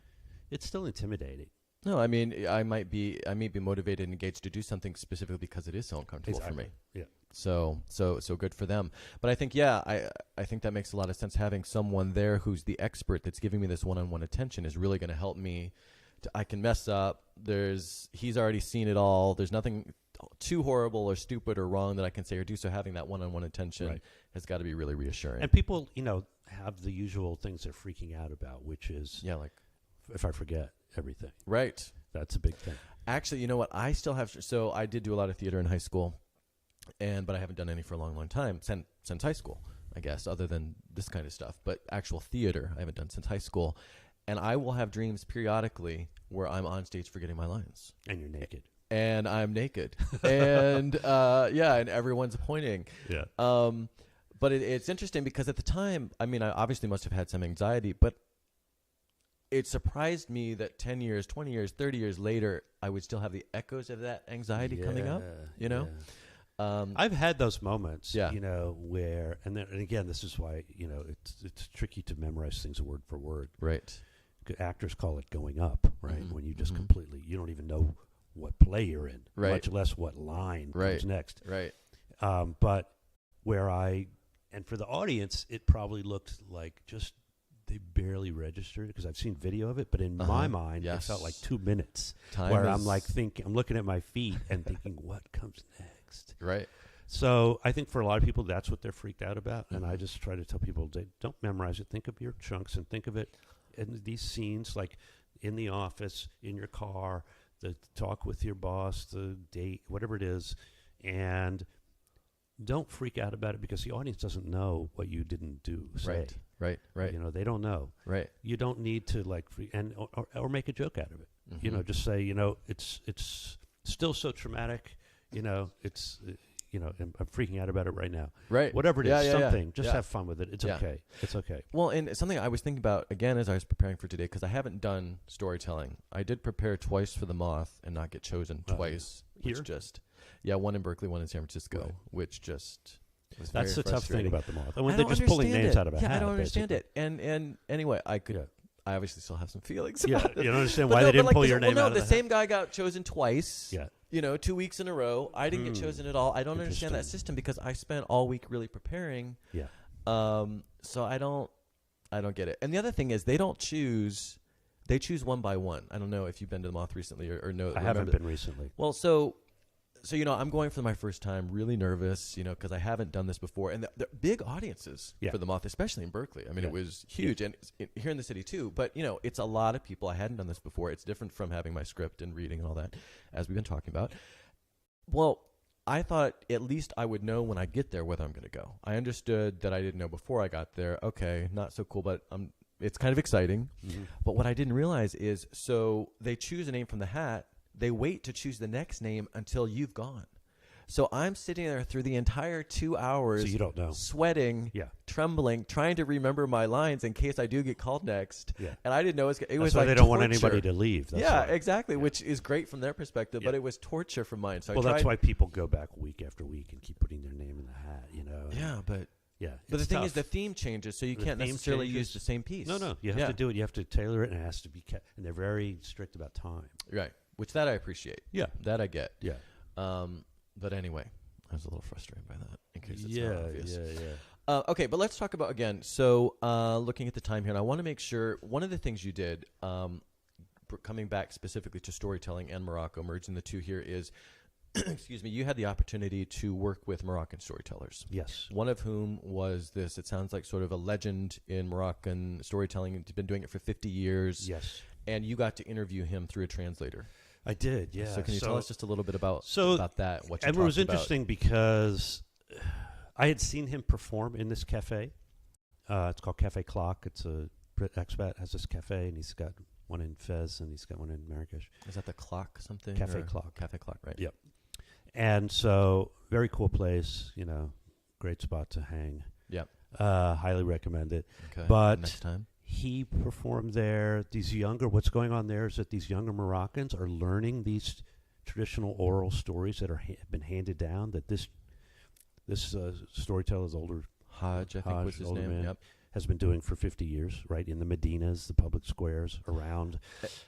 Speaker 2: it's still intimidating.
Speaker 1: No, I mean, I may be motivated and engaged to do something specifically because it is so uncomfortable for me.
Speaker 2: Yeah.
Speaker 1: So good for them. But I think, I think that makes a lot of sense. Having someone there who's the expert that's giving me this one-on-one attention is really going to help me. I can mess up. He's already seen it all. There's nothing too horrible or stupid or wrong that I can say or do. So having that one-on-one attention has got to be really reassuring.
Speaker 2: And people, have the usual things they're freaking out about, which is
Speaker 1: like
Speaker 2: if I forget everything.
Speaker 1: Right.
Speaker 2: That's a big thing.
Speaker 1: Actually, you know what? I still have. So I did do a lot of theater in high school, but I haven't done any for a long, long time since high school, I guess, other than this kind of stuff. But actual theater, I haven't done since high school. And I will have dreams periodically where I'm on stage forgetting my lines.
Speaker 2: And you're naked.
Speaker 1: And I'm naked. And, and everyone's pointing.
Speaker 2: Yeah.
Speaker 1: But it's interesting because at the time, I mean, I obviously must have had some anxiety, but it surprised me that 10 years, 20 years, 30 years later, I would still have the echoes of that anxiety coming up,
Speaker 2: Yeah. I've had those moments, where, and again, this is why, it's tricky to memorize things word for word.
Speaker 1: Right.
Speaker 2: Actors call it going up, right?
Speaker 1: Mm-hmm.
Speaker 2: When you just completely, you don't even know what play you're in, much less what line comes next.
Speaker 1: Right.
Speaker 2: But and for the audience, it probably looked like just they barely registered because I've seen video of it, but in my mind, it felt like 2 minutes where I'm like thinking, I'm looking at my feet and thinking, what comes next?
Speaker 1: Right.
Speaker 2: So I think for a lot of people, that's what they're freaked out about. And I just try to tell people, don't memorize it. Think of your chunks and think of it in these scenes, like in the office, in your car, the talk with your boss, the date, whatever it is. And don't freak out about it because the audience doesn't know what you didn't do. Say.
Speaker 1: Right.
Speaker 2: They don't know.
Speaker 1: Right.
Speaker 2: You don't need to or make a joke out of it.
Speaker 1: Mm-hmm.
Speaker 2: Just say, it's still so traumatic. I'm freaking out about it right now.
Speaker 1: Right.
Speaker 2: Whatever it is, something.
Speaker 1: Yeah.
Speaker 2: Just have fun with it. It's okay. It's okay.
Speaker 1: Well, and something I was thinking about, again, as I was preparing for today, because I haven't done storytelling. I did prepare twice for the Moth and not get chosen twice.
Speaker 2: Here?
Speaker 1: One in Berkeley, one in San Francisco, which just was
Speaker 2: That's
Speaker 1: very
Speaker 2: the tough thing
Speaker 1: frustrating.
Speaker 2: about the Moth. They're just pulling names out of a hat.
Speaker 1: Yeah, I don't understand
Speaker 2: basically.
Speaker 1: it. And anyway, I obviously still have some feelings
Speaker 2: Yeah,
Speaker 1: about it.
Speaker 2: you don't understand why they didn't pull your name out of the
Speaker 1: the
Speaker 2: hat.
Speaker 1: same guy got chosen twice.
Speaker 2: Yeah.
Speaker 1: 2 weeks in a row. I didn't get chosen at all. I don't understand that system because I spent all week really preparing.
Speaker 2: Yeah.
Speaker 1: So I don't get it. And the other thing is they don't choose. They choose one by one. I don't know if you've been to the Moth recently or no.
Speaker 2: I haven't been recently.
Speaker 1: Well, so I'm going for my first time, really nervous, because I haven't done this before. And the big audiences for the Moth, especially in Berkeley. I mean, it was huge. And here in the city, too. But, it's a lot of people. I hadn't done this before. It's different from having my script and reading and all that, as we've been talking about. Well, I thought at least I would know when I get there whether I'm going to go. I understood that I didn't know before I got there. Okay, not so cool, but it's kind of exciting. Mm-hmm. But what I didn't realize is, so they choose a name from the hat. They wait to choose the next name until you've gone. So I'm sitting there through the entire 2 hours.
Speaker 2: So you don't know.
Speaker 1: Sweating, trembling, trying to remember my lines in case I do get called next. Yeah. And I didn't know it was like
Speaker 2: they don't
Speaker 1: torture.
Speaker 2: want anybody to leave. That's why.
Speaker 1: Exactly, which is great from their perspective, but it was torture from mine. So
Speaker 2: that's why people go back week after week and keep putting their name in the hat,
Speaker 1: Yeah, but...
Speaker 2: Yeah,
Speaker 1: but the thing is, the theme changes, so you can't necessarily use the same piece.
Speaker 2: No, you have to do it. You have to tailor it, and it has to be kept. And they're very strict about time.
Speaker 1: Right, which that I appreciate.
Speaker 2: Yeah,
Speaker 1: that I get.
Speaker 2: Yeah.
Speaker 1: But anyway, I was a little frustrated by that. In case it's not obvious.
Speaker 2: Yeah.
Speaker 1: Okay, but let's talk about again. So, looking at the time here, and I want to make sure one of the things you did, coming back specifically to storytelling and Morocco, merging the two here is. Excuse me, you had the opportunity to work with Moroccan storytellers.
Speaker 2: Yes.
Speaker 1: One of whom was this, it sounds like sort of a legend in Moroccan storytelling. He's been doing it for 50 years.
Speaker 2: Yes.
Speaker 1: And you got to interview him through a translator.
Speaker 2: I did, yeah.
Speaker 1: So can you tell us just a little bit about that, what you
Speaker 2: And it was interesting because I had seen him perform in this cafe. It's called Cafe Clock. It's a Brit expat, has this cafe, and he's got one in Fez, and he's got one in Marrakesh.
Speaker 1: Is that the Clock something?
Speaker 2: Cafe Clock.
Speaker 1: Cafe Clock, right.
Speaker 2: Yep. And so, very cool place, great spot to hang.
Speaker 1: Yep.
Speaker 2: Highly recommend it.
Speaker 1: Okay.
Speaker 2: But
Speaker 1: next time.
Speaker 2: He performed there. What's going on there is that these younger Moroccans are learning these traditional oral stories that have been handed down. That this storyteller's older
Speaker 1: Hajj, I think was his name.
Speaker 2: Man,
Speaker 1: yep.
Speaker 2: has been doing for 50 years, right, in the Medinas, the public squares around.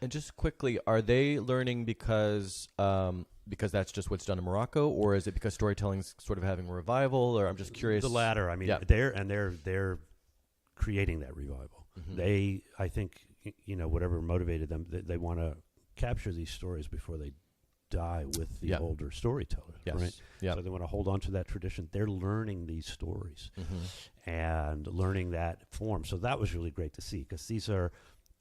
Speaker 1: And just quickly, are they learning because that's just what's done in Morocco, or is it because storytelling's sort of having a revival? Or I'm just curious.
Speaker 2: The latter. I mean, they're creating that revival. Mm-hmm. I think, whatever motivated them, they want to capture these stories before they die with the older storytellers, right?
Speaker 1: Yeah.
Speaker 2: So they want to hold on to that tradition. They're learning these stories and learning that form. So that was really great to see, because these are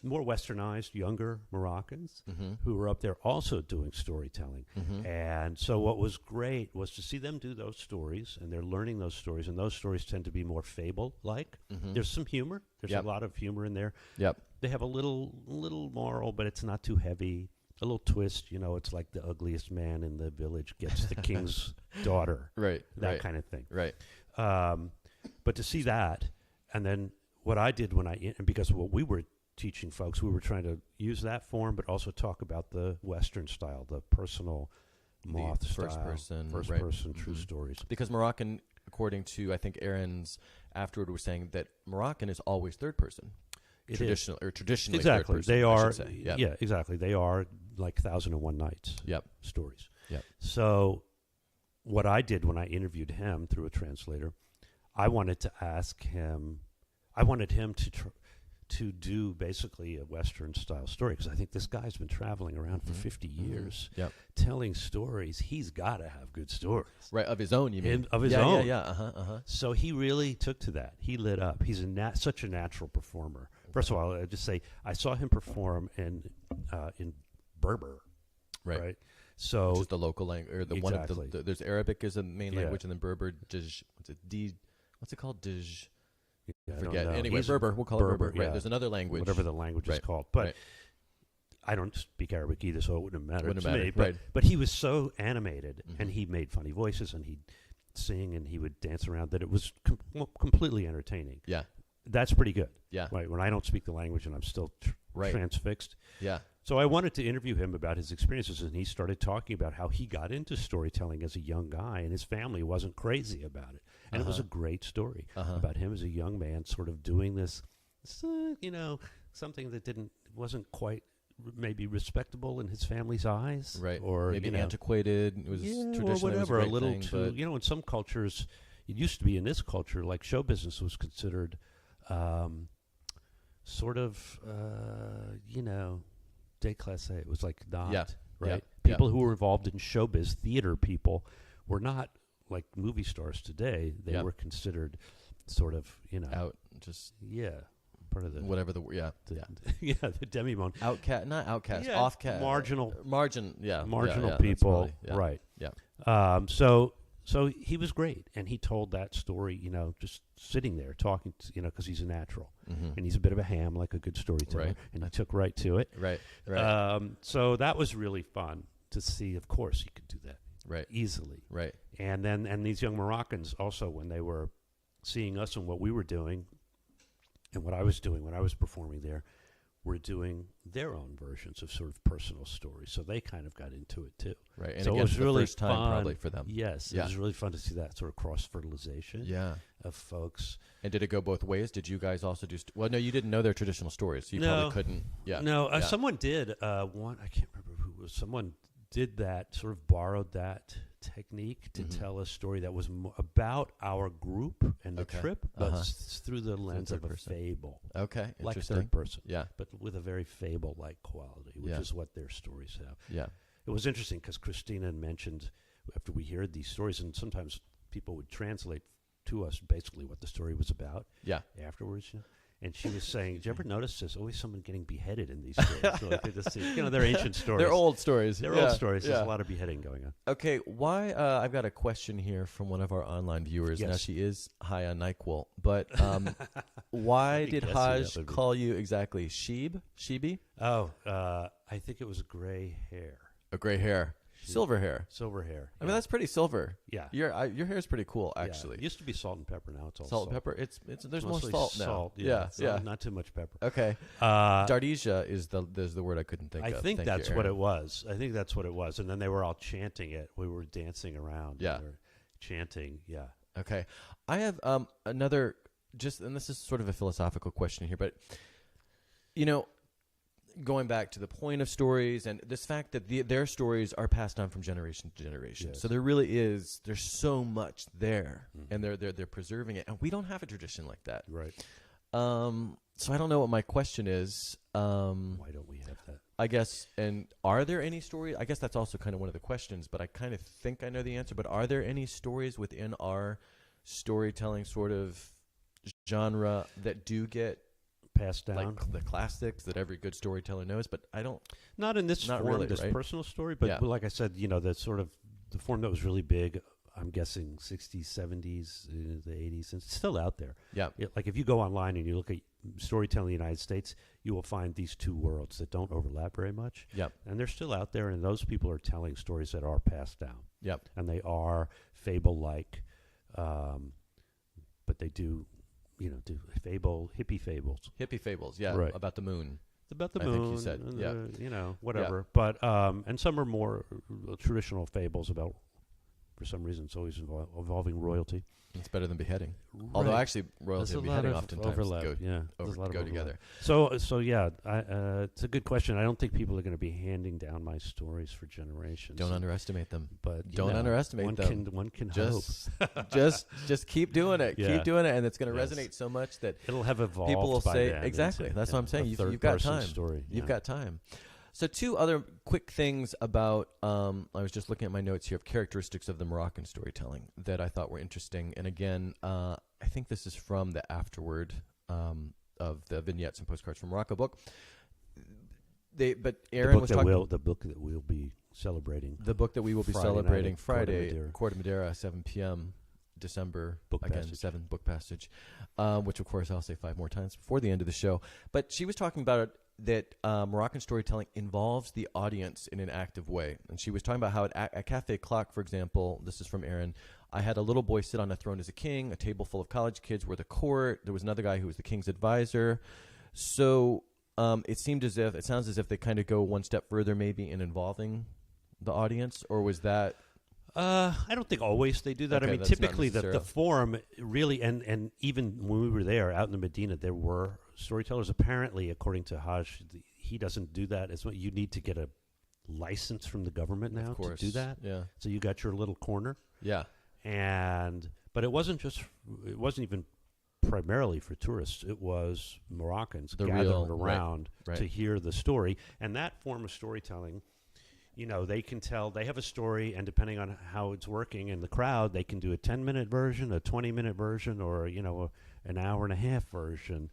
Speaker 2: more westernized, younger Moroccans who were up there also doing storytelling. And so what was great was to see them do those stories, and they're learning those stories, and those stories tend to be more fable-like. There's some humor. There's a lot of humor in there. They have a little moral, but it's not too heavy. A little twist, you know, it's like the ugliest man in the village gets the king's daughter. That kind of thing. But to see that, and then what I did because what we were teaching folks, we were trying to use that form, but also talk about the Western style, the personal moth style, first person true stories.
Speaker 1: Because Moroccan, according to I think Erin's afterward, was saying that Moroccan is always third person. Traditionally
Speaker 2: exactly.
Speaker 1: Third person,
Speaker 2: they are.
Speaker 1: Yeah,
Speaker 2: exactly. They are like 1001 Nights. Stories. So what I did when I interviewed him through a translator, I wanted him to do basically a Western style story, because I think this guy's been traveling around for 50 years telling stories. He's got to have good stories.
Speaker 1: Right, of his own, you mean?
Speaker 2: Of his own.
Speaker 1: Yeah.
Speaker 2: So he really took to that. He lit up. He's such a natural performer. First of all, I'll just say, I saw him perform in Berber. Right. So
Speaker 1: which is the local language, or the one of the there's Arabic as a main language, and then Berber, what's it called? I forget. Anyway, Berber. We'll call it Berber. Right. There's another language.
Speaker 2: Whatever the language is called. But I don't speak Arabic either, so it wouldn't have mattered to me. But he was so animated, and he made funny voices, and he'd sing, and he would dance around, that it was completely entertaining. That's pretty good. Right. When I don't speak the language and I'm still transfixed. So I wanted to interview him about his experiences, and he started talking about how he got into storytelling as a young guy, and his family wasn't crazy about it. And it was a great story about him as a young man sort of doing this, something that wasn't quite maybe respectable in his family's eyes.
Speaker 1: Or maybe antiquated. It was traditional. Or whatever,
Speaker 2: a little too, in some cultures, it used to be in this culture, like show business was considered sort of, déclassé. It was like not, right? People who were involved in showbiz, theater people, were not like movie stars today. They were considered sort of,
Speaker 1: out, just
Speaker 2: part of the
Speaker 1: whatever the
Speaker 2: the demi-monde.
Speaker 1: Outcast, not outcast, offcast,
Speaker 2: marginal
Speaker 1: people,
Speaker 2: right? So he was great, and he told that story, just sitting there talking, because he's a natural, and he's a bit of a ham, like a good storyteller, and he took right to it. So that was really fun to see. Of course, he could do that easily. And these young Moroccans also, when they were seeing us and what we were doing, and what I was doing when I was performing there, were doing their own versions of sort of personal stories. So they kind of got into it too.
Speaker 1: And
Speaker 2: so
Speaker 1: again,
Speaker 2: it was really
Speaker 1: first time
Speaker 2: fun,
Speaker 1: probably for them.
Speaker 2: Yes, it was really fun to see that sort of cross-fertilization of folks.
Speaker 1: And did it go both ways? Did you guys also do... well, no, you didn't know their traditional stories, so you probably couldn't...
Speaker 2: No, someone did. One, I can't remember who it was. Someone did that, sort of borrowed that technique to tell a story that was about our group and the trip, but through the lens of a fable.
Speaker 1: Like
Speaker 2: a third person. But with a very fable-like quality, which is what their stories have. It was interesting because Christina mentioned, after we heard these stories, and sometimes people would translate to us basically what the story was about afterwards. And she was saying, did you ever notice there's always someone getting beheaded in these stories? Really good to see. They're ancient stories.
Speaker 1: They're old stories.
Speaker 2: Old stories. There's a lot of beheading going on.
Speaker 1: Okay, why? I've got a question here from one of our online viewers. Now, she is high on NyQuil, but why did Haj call you exactly Sheebi?
Speaker 2: Oh, I think it was gray hair.
Speaker 1: A gray hair. Silver hair.
Speaker 2: I
Speaker 1: mean, that's pretty silver.
Speaker 2: Yeah.
Speaker 1: Your hair is pretty cool, actually.
Speaker 2: It used to be salt and pepper. Now it's all
Speaker 1: salt and pepper. There's more salt now.
Speaker 2: Salt, not too much pepper.
Speaker 1: Okay. Dardija is the word I couldn't think of.
Speaker 2: I think that's what it was. And then they were all chanting it. We were dancing around.
Speaker 1: Yeah.
Speaker 2: We were chanting. Yeah.
Speaker 1: Okay. I have another, and this is sort of a philosophical question here, but, going back to the point of stories and this fact that their stories are passed on from generation to generation.
Speaker 2: Yes.
Speaker 1: So there's so much there, and they're preserving it. And we don't have a tradition like that.
Speaker 2: Right.
Speaker 1: So I don't know what my question is.
Speaker 2: Why don't we have that?
Speaker 1: I guess, and are there any stories? I guess that's also kind of one of the questions, but I kind of think I know the answer. But are there any stories within our storytelling sort of genre that do get
Speaker 2: passed down?
Speaker 1: Like the classics that every good storyteller knows, but I don't.
Speaker 2: Not in this
Speaker 1: not
Speaker 2: form,
Speaker 1: really,
Speaker 2: this
Speaker 1: right?
Speaker 2: personal story, but,
Speaker 1: Yeah.
Speaker 2: but like I said, the sort of the form that was really big, I'm guessing 60s, 70s, the 80s, and it's still out there.
Speaker 1: Yeah.
Speaker 2: Like if you go online and you look at storytelling in the United States, you will find these two worlds that don't overlap very much.
Speaker 1: Yep.
Speaker 2: And they're still out there, and those people are telling stories that are passed down.
Speaker 1: Yep.
Speaker 2: And they are fable-like, but they do, do hippie fables.
Speaker 1: Hippie fables, yeah,
Speaker 2: Right.
Speaker 1: about the moon.
Speaker 2: About the
Speaker 1: I
Speaker 2: moon,
Speaker 1: think you said,
Speaker 2: and
Speaker 1: yeah.
Speaker 2: whatever.
Speaker 1: Yeah.
Speaker 2: But and some are more traditional fables about, for some reason, it's always involving royalty.
Speaker 1: It's better than beheading.
Speaker 2: Right.
Speaker 1: Although actually, royalty
Speaker 2: There's
Speaker 1: and
Speaker 2: a lot
Speaker 1: beheading
Speaker 2: of
Speaker 1: oftentimes
Speaker 2: overlap.
Speaker 1: go,
Speaker 2: Yeah, there's a lot of
Speaker 1: go
Speaker 2: overlap.
Speaker 1: together.
Speaker 2: So yeah, it's a good question. I don't think people are going to be handing down my stories for generations.
Speaker 1: Don't underestimate them.
Speaker 2: But
Speaker 1: Don't underestimate them.
Speaker 2: One can
Speaker 1: Just,
Speaker 2: hope.
Speaker 1: just keep doing it.
Speaker 2: Yeah.
Speaker 1: Keep doing it, and it's going to
Speaker 2: Yes.
Speaker 1: resonate so much that
Speaker 2: It'll have evolved.
Speaker 1: people will
Speaker 2: by
Speaker 1: say
Speaker 2: then
Speaker 1: exactly.
Speaker 2: into,
Speaker 1: That's what I'm saying.
Speaker 2: a
Speaker 1: You've got
Speaker 2: third-person
Speaker 1: time.
Speaker 2: Story.
Speaker 1: You've
Speaker 2: yeah.
Speaker 1: got time. So two other quick things about, I was just looking at my notes here of characteristics of the Moroccan storytelling that I thought were interesting. And again, I think this is from the afterword of the vignettes and postcards from Morocco book. But Erin was talking
Speaker 2: the book that we'll be celebrating.
Speaker 1: the book that we will be
Speaker 2: Friday night
Speaker 1: celebrating
Speaker 2: at Court of
Speaker 1: Friday,
Speaker 2: Madeira.
Speaker 1: Court of Madeira, 7 p.m. December,
Speaker 2: Book
Speaker 1: again,
Speaker 2: Passage.
Speaker 1: 7 Book Passage, which of course I'll say 5 more times before the end of the show. But she was talking about it, that Moroccan storytelling involves the audience in an active way. And she was talking about how at Café Clock, for example, this is from Erin, I had a little boy sit on a throne as a king, a table full of college kids were the court, there was another guy who was the king's advisor. So it sounds as if they kind of go one step further maybe in involving the audience, or was that...
Speaker 2: I don't think always they do that.
Speaker 1: Okay,
Speaker 2: I mean,
Speaker 1: that's not
Speaker 2: typically the
Speaker 1: necessarily-
Speaker 2: form really, and even when we were there out in the Medina, there were storytellers. Apparently, according to Hajj, he doesn't do that. It's what you need to get a license from the government now
Speaker 1: Of course.
Speaker 2: to do that.
Speaker 1: Yeah.
Speaker 2: So you got your little corner,
Speaker 1: Yeah.
Speaker 2: but it wasn't even primarily for tourists. It was Moroccans
Speaker 1: The
Speaker 2: gathered
Speaker 1: real-
Speaker 2: around
Speaker 1: right.
Speaker 2: to hear the story, and that form of storytelling. They can tell, they have a story, and depending on how it's working in the crowd, they can do a 10-minute version, a 20-minute version, or, an hour and a half version,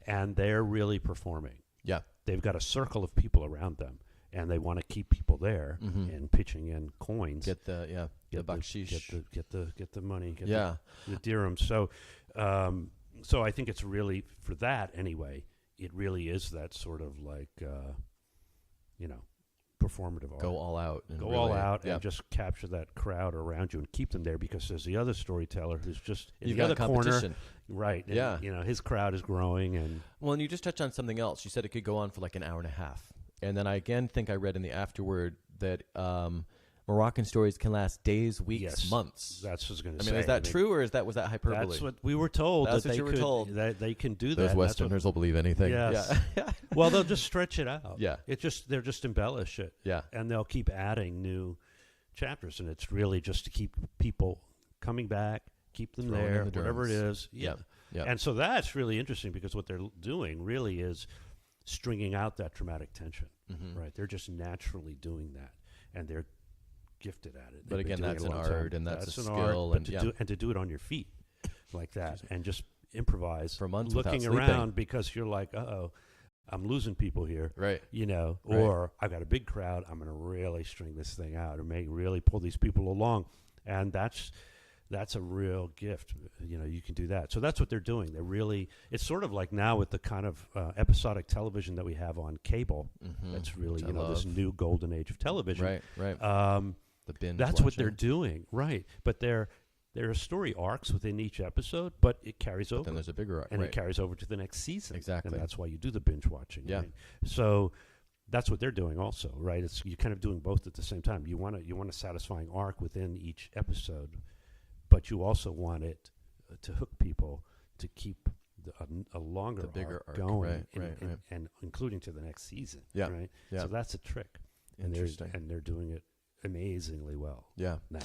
Speaker 2: and they're really performing.
Speaker 1: Yeah.
Speaker 2: They've got a circle of people around them, and they want to keep people there
Speaker 1: Mhm.
Speaker 2: and pitching in coins.
Speaker 1: Get the bakshish.
Speaker 2: Get the money, get
Speaker 1: Yeah.
Speaker 2: the dirhams. So I think it's really, for that anyway, it really is that sort of like, performative art.
Speaker 1: Go all out. And
Speaker 2: Go
Speaker 1: really,
Speaker 2: all out
Speaker 1: yeah.
Speaker 2: and just capture that crowd around you and keep them there, because there's the other storyteller who's just in
Speaker 1: You've
Speaker 2: the
Speaker 1: got
Speaker 2: other corner.
Speaker 1: competition.
Speaker 2: Right. And,
Speaker 1: Yeah.
Speaker 2: his crowd is growing. And
Speaker 1: Well, and you just touched on something else. You said it could go on for like an hour and a half. And then I again think I read in the afterword that Moroccan stories can last days, weeks,
Speaker 2: Yes.
Speaker 1: months.
Speaker 2: that's what I was going
Speaker 1: I
Speaker 2: to
Speaker 1: mean,
Speaker 2: say.
Speaker 1: is that true, or was that hyperbole?
Speaker 2: That's what we were told.
Speaker 1: That's
Speaker 2: that
Speaker 1: what
Speaker 2: they
Speaker 1: you were
Speaker 2: could,
Speaker 1: told.
Speaker 2: That they can do that.
Speaker 1: Those
Speaker 2: and that's
Speaker 1: Westerners will believe anything.
Speaker 2: Yes.
Speaker 1: Yeah.
Speaker 2: well, they'll just stretch it out.
Speaker 1: Yeah.
Speaker 2: They'll just embellish it.
Speaker 1: Yeah.
Speaker 2: And they'll keep adding new chapters, and it's really just to keep people coming back, keep them
Speaker 1: Throwing in
Speaker 2: there,
Speaker 1: the
Speaker 2: whatever it
Speaker 1: drums.
Speaker 2: is. Yeah.
Speaker 1: Yep.
Speaker 2: And so that's really interesting, because what they're doing really is stringing out that dramatic tension.
Speaker 1: Mhm.
Speaker 2: Right? They're just naturally doing that, and they're gifted at it.
Speaker 1: But
Speaker 2: They've been
Speaker 1: again,
Speaker 2: doing
Speaker 1: that's
Speaker 2: it a
Speaker 1: an
Speaker 2: long time.
Speaker 1: art, and that's a
Speaker 2: an
Speaker 1: skill,
Speaker 2: art,
Speaker 1: and
Speaker 2: but to do it on your feet like that, and just improvise
Speaker 1: For months
Speaker 2: looking
Speaker 1: without sleeping.
Speaker 2: around, because you're like, I'm losing people here.
Speaker 1: Right.
Speaker 2: Right. Or I've got a big crowd, I'm going to really string this thing out, or really pull these people along. And that's a real gift. You can do that. So that's what they're doing. It's sort of like now with the kind of episodic television that we have on cable.
Speaker 1: Mhm.
Speaker 2: That's really,
Speaker 1: Which I
Speaker 2: this
Speaker 1: love.
Speaker 2: new golden age of television.
Speaker 1: Right. The binge
Speaker 2: That's what
Speaker 1: watching.
Speaker 2: they're doing. Right. But there are story arcs within each episode, but it carries
Speaker 1: But
Speaker 2: over.
Speaker 1: then there's a bigger arc.
Speaker 2: And
Speaker 1: right.
Speaker 2: it carries over to the next season.
Speaker 1: Exactly.
Speaker 2: And that's why you do the binge watching.
Speaker 1: Yeah.
Speaker 2: Right? So that's what they're doing also, right? You're kind of doing both at the same time. You want a satisfying arc within each episode, but you also want it to hook people to keep a longer
Speaker 1: The bigger arc,
Speaker 2: going,
Speaker 1: right.
Speaker 2: and including to the next season.
Speaker 1: Yeah.
Speaker 2: Right.
Speaker 1: Yeah.
Speaker 2: So that's a trick. And
Speaker 1: Interesting.
Speaker 2: they're doing it amazingly well.
Speaker 1: Yeah.
Speaker 2: Now.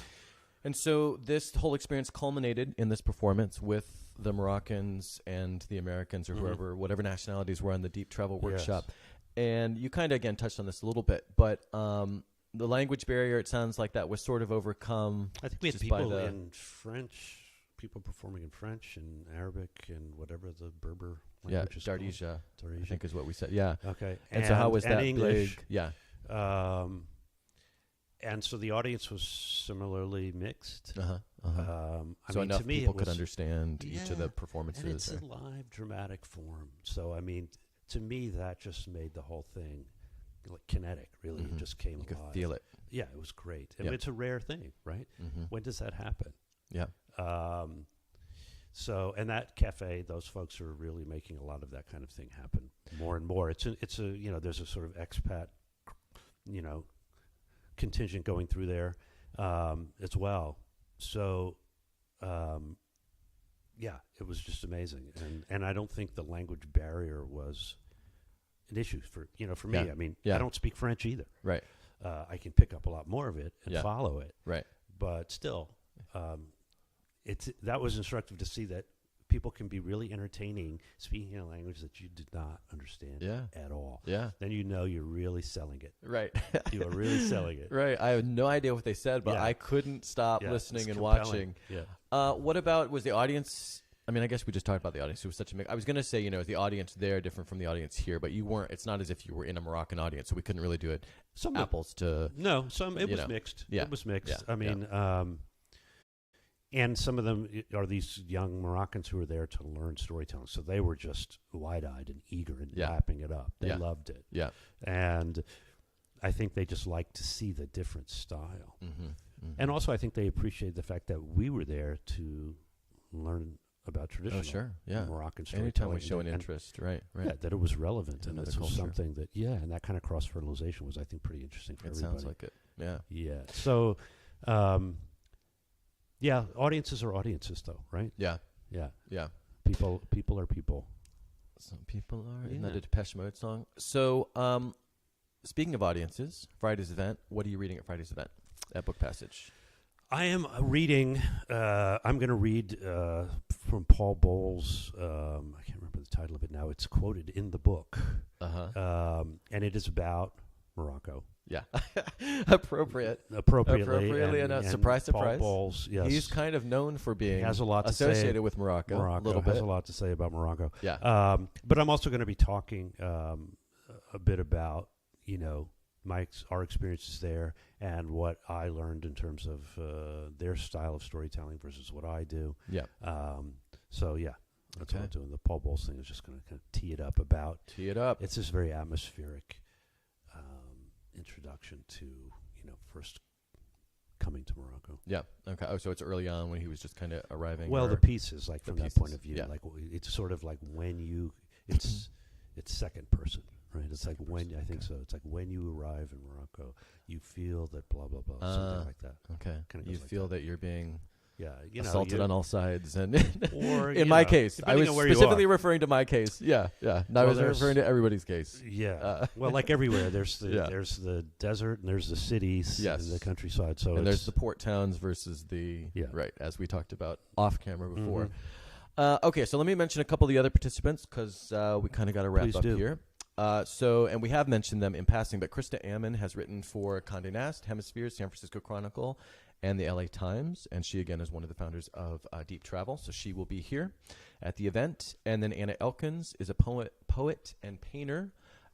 Speaker 1: And so this whole experience culminated in this performance with the Moroccans and the Americans or whoever, whatever nationalities were on the Deep Travel Workshop. And you kind of, again, touched on this a little bit, but the language barrier, it sounds like that was sort of overcome.
Speaker 2: I think we had people in French, people performing in French and Arabic and whatever the Berber language is called.
Speaker 1: Darija, I think is what we said. Yeah.
Speaker 2: Okay.
Speaker 1: And so how was that
Speaker 2: English,
Speaker 1: big? Yeah.
Speaker 2: And so the audience was similarly mixed.
Speaker 1: So
Speaker 2: I mean,
Speaker 1: enough
Speaker 2: to me
Speaker 1: people could understand each of the performances.
Speaker 2: And it's a live dramatic form. So, I mean, to me, that just made the whole thing like kinetic, really. It just came alive.
Speaker 1: You could feel it.
Speaker 2: Yeah, it was great. I mean, it's a rare thing, right? When does that happen?
Speaker 1: Yeah.
Speaker 2: So, and that cafe, those folks are really making a lot of that kind of thing happen more and more. It's a you know, there's a sort of expat, you know, contingent going through there as well. So, yeah, it was just amazing. And I don't think the language barrier was an issue for me. I mean, I don't speak French either.
Speaker 1: Right.
Speaker 2: I can pick up a lot more of it and follow it.
Speaker 1: Right.
Speaker 2: But still, that was instructive to see that people can be really entertaining speaking a language that you did not understand at all.
Speaker 1: Yeah.
Speaker 2: Then you know you're really selling it.
Speaker 1: Right.
Speaker 2: You are really selling it.
Speaker 1: Right. I have no idea what they said, but I couldn't stop listening and watching.
Speaker 2: Yeah.
Speaker 1: What about, was the audience, I mean, I guess we just talked about the audience. It was such a mix. I was going to say, is the audience there different from the audience here? But you weren't. It's not as if you were in a Moroccan audience, so we couldn't really do it apples to.
Speaker 2: No, it was mixed.
Speaker 1: Yeah.
Speaker 2: It was mixed.
Speaker 1: Yeah.
Speaker 2: I mean, and some of them are these young Moroccans who are there to learn storytelling. So they were just wide-eyed and eager and lapping it up. They loved it.
Speaker 1: Yeah.
Speaker 2: And I think they just like to see the different style. And also I think they appreciate the fact that we were there to learn about traditional Moroccan storytelling.
Speaker 1: Anytime we show an interest, right.
Speaker 2: Yeah, that it was relevant. And this was
Speaker 1: culture.
Speaker 2: Something that, and that kind of cross-fertilization was, I think, pretty interesting for everybody.
Speaker 1: Sounds like it. Yeah.
Speaker 2: Yeah. So, audiences are audiences, though, right?
Speaker 1: Yeah.
Speaker 2: Yeah.
Speaker 1: Yeah.
Speaker 2: People are people.
Speaker 1: Some people are. Isn't that a Depeche Mode song? So, speaking of audiences, Friday's event, what are you reading at Friday's event at Book Passage?
Speaker 2: I am reading, I'm going to read from Paul Bowles, I can't remember the title of it now. It's quoted in the book. And it is about Morocco.
Speaker 1: Yeah. Appropriately enough. Surprise, surprise.
Speaker 2: Paul Bowles, yes.
Speaker 1: He's kind of known for being
Speaker 2: has a lot
Speaker 1: associated with Morocco. A little bit.
Speaker 2: Has a lot to say about Morocco.
Speaker 1: Yeah.
Speaker 2: But I'm also going to be talking a bit about, our experiences there and what I learned in terms of their style of storytelling versus what I do.
Speaker 1: Yeah.
Speaker 2: That's what I'm doing. The Paul Bowles thing is just going to kind of tee it up. It's this very atmospheric introduction to, first coming to Morocco.
Speaker 1: Yeah. Okay. Oh, so it's early on when he was just kind of arriving.
Speaker 2: Well, the pieces, like from that point of view, like it's sort of like when it's second person. Right, it's like when I think so. It's like when you arrive in Morocco, you feel that blah blah blah, something like that.
Speaker 1: Okay, you like feel that you're being assaulted on all sides, and
Speaker 2: or
Speaker 1: in my case, I was specifically referring to my case. Yeah. I was referring to everybody's case.
Speaker 2: Yeah, well, like everywhere, there's the desert and there's the cities and the countryside. So
Speaker 1: and there's the port towns versus the right, as we talked about off camera before. Okay, so let me mention a couple of the other participants because we kind of got to wrap up here. And we have mentioned them in passing, but Krista Ammon has written for Condé Nast, Hemisphere, San Francisco Chronicle, and the LA Times. And she, again, is one of the founders of Deep Travel. So she will be here at the event. And then Anna Elkins is a poet and painter.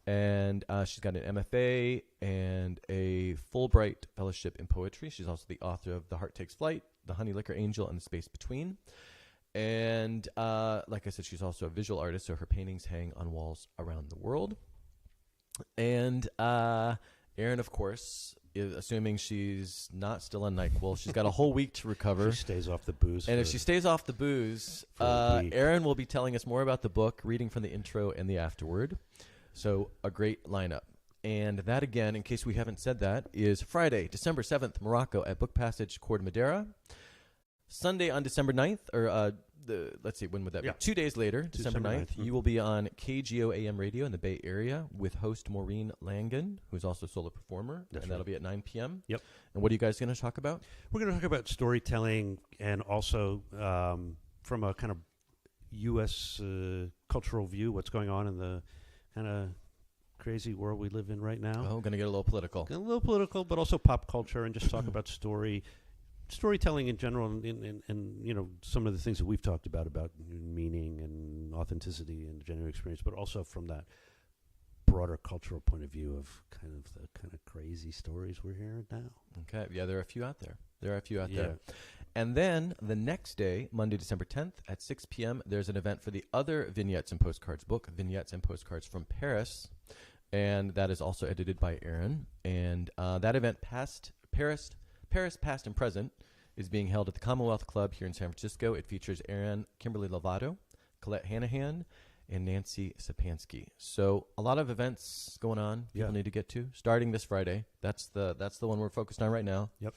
Speaker 1: And she's got an MFA and a Fulbright Fellowship in Poetry. She's also the author of The Heart Takes Flight, The Honey Liquor Angel, and The Space Between. And like I said, she's also a visual artist, so her paintings hang on walls around the world. And Erin, of course, assuming she's not still on NyQuil, she's got a whole week to recover.
Speaker 2: She stays off the booze.
Speaker 1: And if she stays off the booze, Erin will be telling us more about the book, reading from the intro and the afterword. So a great lineup. And that, again, in case we haven't said that, is Friday, December 7th, Morocco at Book Passage Corte Madera. Sunday on December 9th, or let's see, when would that
Speaker 2: Yeah.
Speaker 1: be? 2 days later, December 9th, you will be on KGO AM radio in the Bay Area with host Maureen Langan, who's also a solo performer.
Speaker 2: That's
Speaker 1: and
Speaker 2: right.
Speaker 1: that'll be at 9 p.m.
Speaker 2: Yep.
Speaker 1: And what are you guys going to talk about?
Speaker 2: We're going to talk about storytelling and also from a kind of U.S. Cultural view, what's going on in the kind of crazy world we live in right now.
Speaker 1: Oh, going to get a little political.
Speaker 2: A little political, but also pop culture, and just talk about storytelling in general, and you know, some of the things that we've talked about meaning and authenticity and genuine experience, but also from that broader cultural point of view of kind of the kind of crazy stories we're hearing now.
Speaker 1: Okay. Yeah, there are a few out there. There. And then the next day, Monday, December 10th at 6 p.m., there's an event for the other Vignettes and Postcards book, Vignettes and Postcards from Paris. And that is also edited by Erin. And that event, Paris, Past and Present, is being held at the Commonwealth Club here in San Francisco. It features Erin, Kimberly Lovato, Colette Hanahan, and Nancy Sapansky. So a lot of events going on people need to get to, starting this Friday. That's the one we're focused on right now.
Speaker 2: Yep.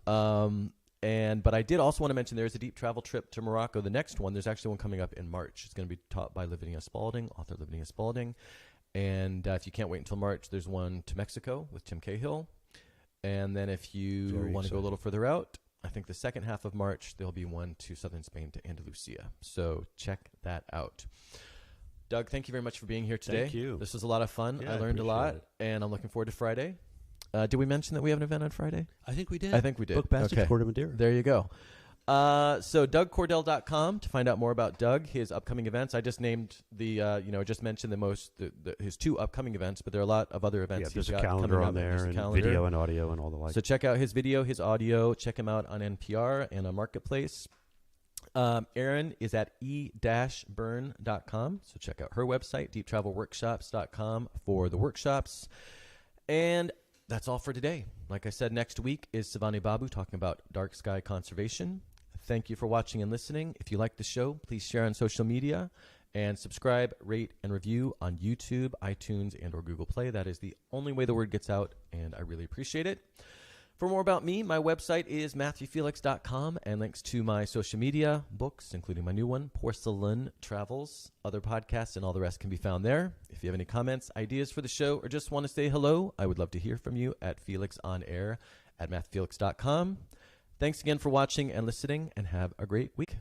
Speaker 1: But I did also want to mention there's a deep travel trip to Morocco. The next one, there's actually one coming up in March. It's going to be taught by Lavinia Spalding, author Lavinia Spalding. And if you can't wait until March, there's one to Mexico with Tim Cahill. And then if you want to go a little further out, I think the second half of March, there'll be one to southern Spain to Andalusia. So check that out. Doug, thank you very much for being here today.
Speaker 2: Thank you.
Speaker 1: This was a lot of fun.
Speaker 2: Yeah,
Speaker 1: I learned a lot,
Speaker 2: it.
Speaker 1: and I'm looking forward to Friday. Did we mention that we have an event on Friday?
Speaker 2: I think we did.
Speaker 1: Okay.
Speaker 2: Book Passage Morocco.
Speaker 1: There you go. So DougCordell.com to find out more about Doug, his upcoming events. I just named just mentioned his 2 upcoming events, but there are a lot of other events.
Speaker 2: Yeah, there's
Speaker 1: he's
Speaker 2: a
Speaker 1: got
Speaker 2: calendar
Speaker 1: coming
Speaker 2: on
Speaker 1: up,
Speaker 2: there,
Speaker 1: and
Speaker 2: and video and audio and all the like.
Speaker 1: So check out his video, his audio. Check him out on NPR and on Marketplace. Erin is at e-byrne.com. So check out her website, deeptravelworkshops.com, for the workshops. And that's all for today. Like I said, next week is Savani Babu talking about dark sky conservation. Thank you for watching and listening. If you like the show, please share on social media and subscribe, rate, and review on YouTube, iTunes, and or Google Play. That is the only way the word gets out, and I really appreciate it. For more about me, my website is MatthewFelix.com, and links to my social media, books, including my new one, Porcelain Travels, other podcasts, and all the rest can be found there. If you have any comments, ideas for the show, or just want to say hello, I would love to hear from you at FelixOnAir@MatthewFelix.com. Thanks again for watching and listening, and have a great week.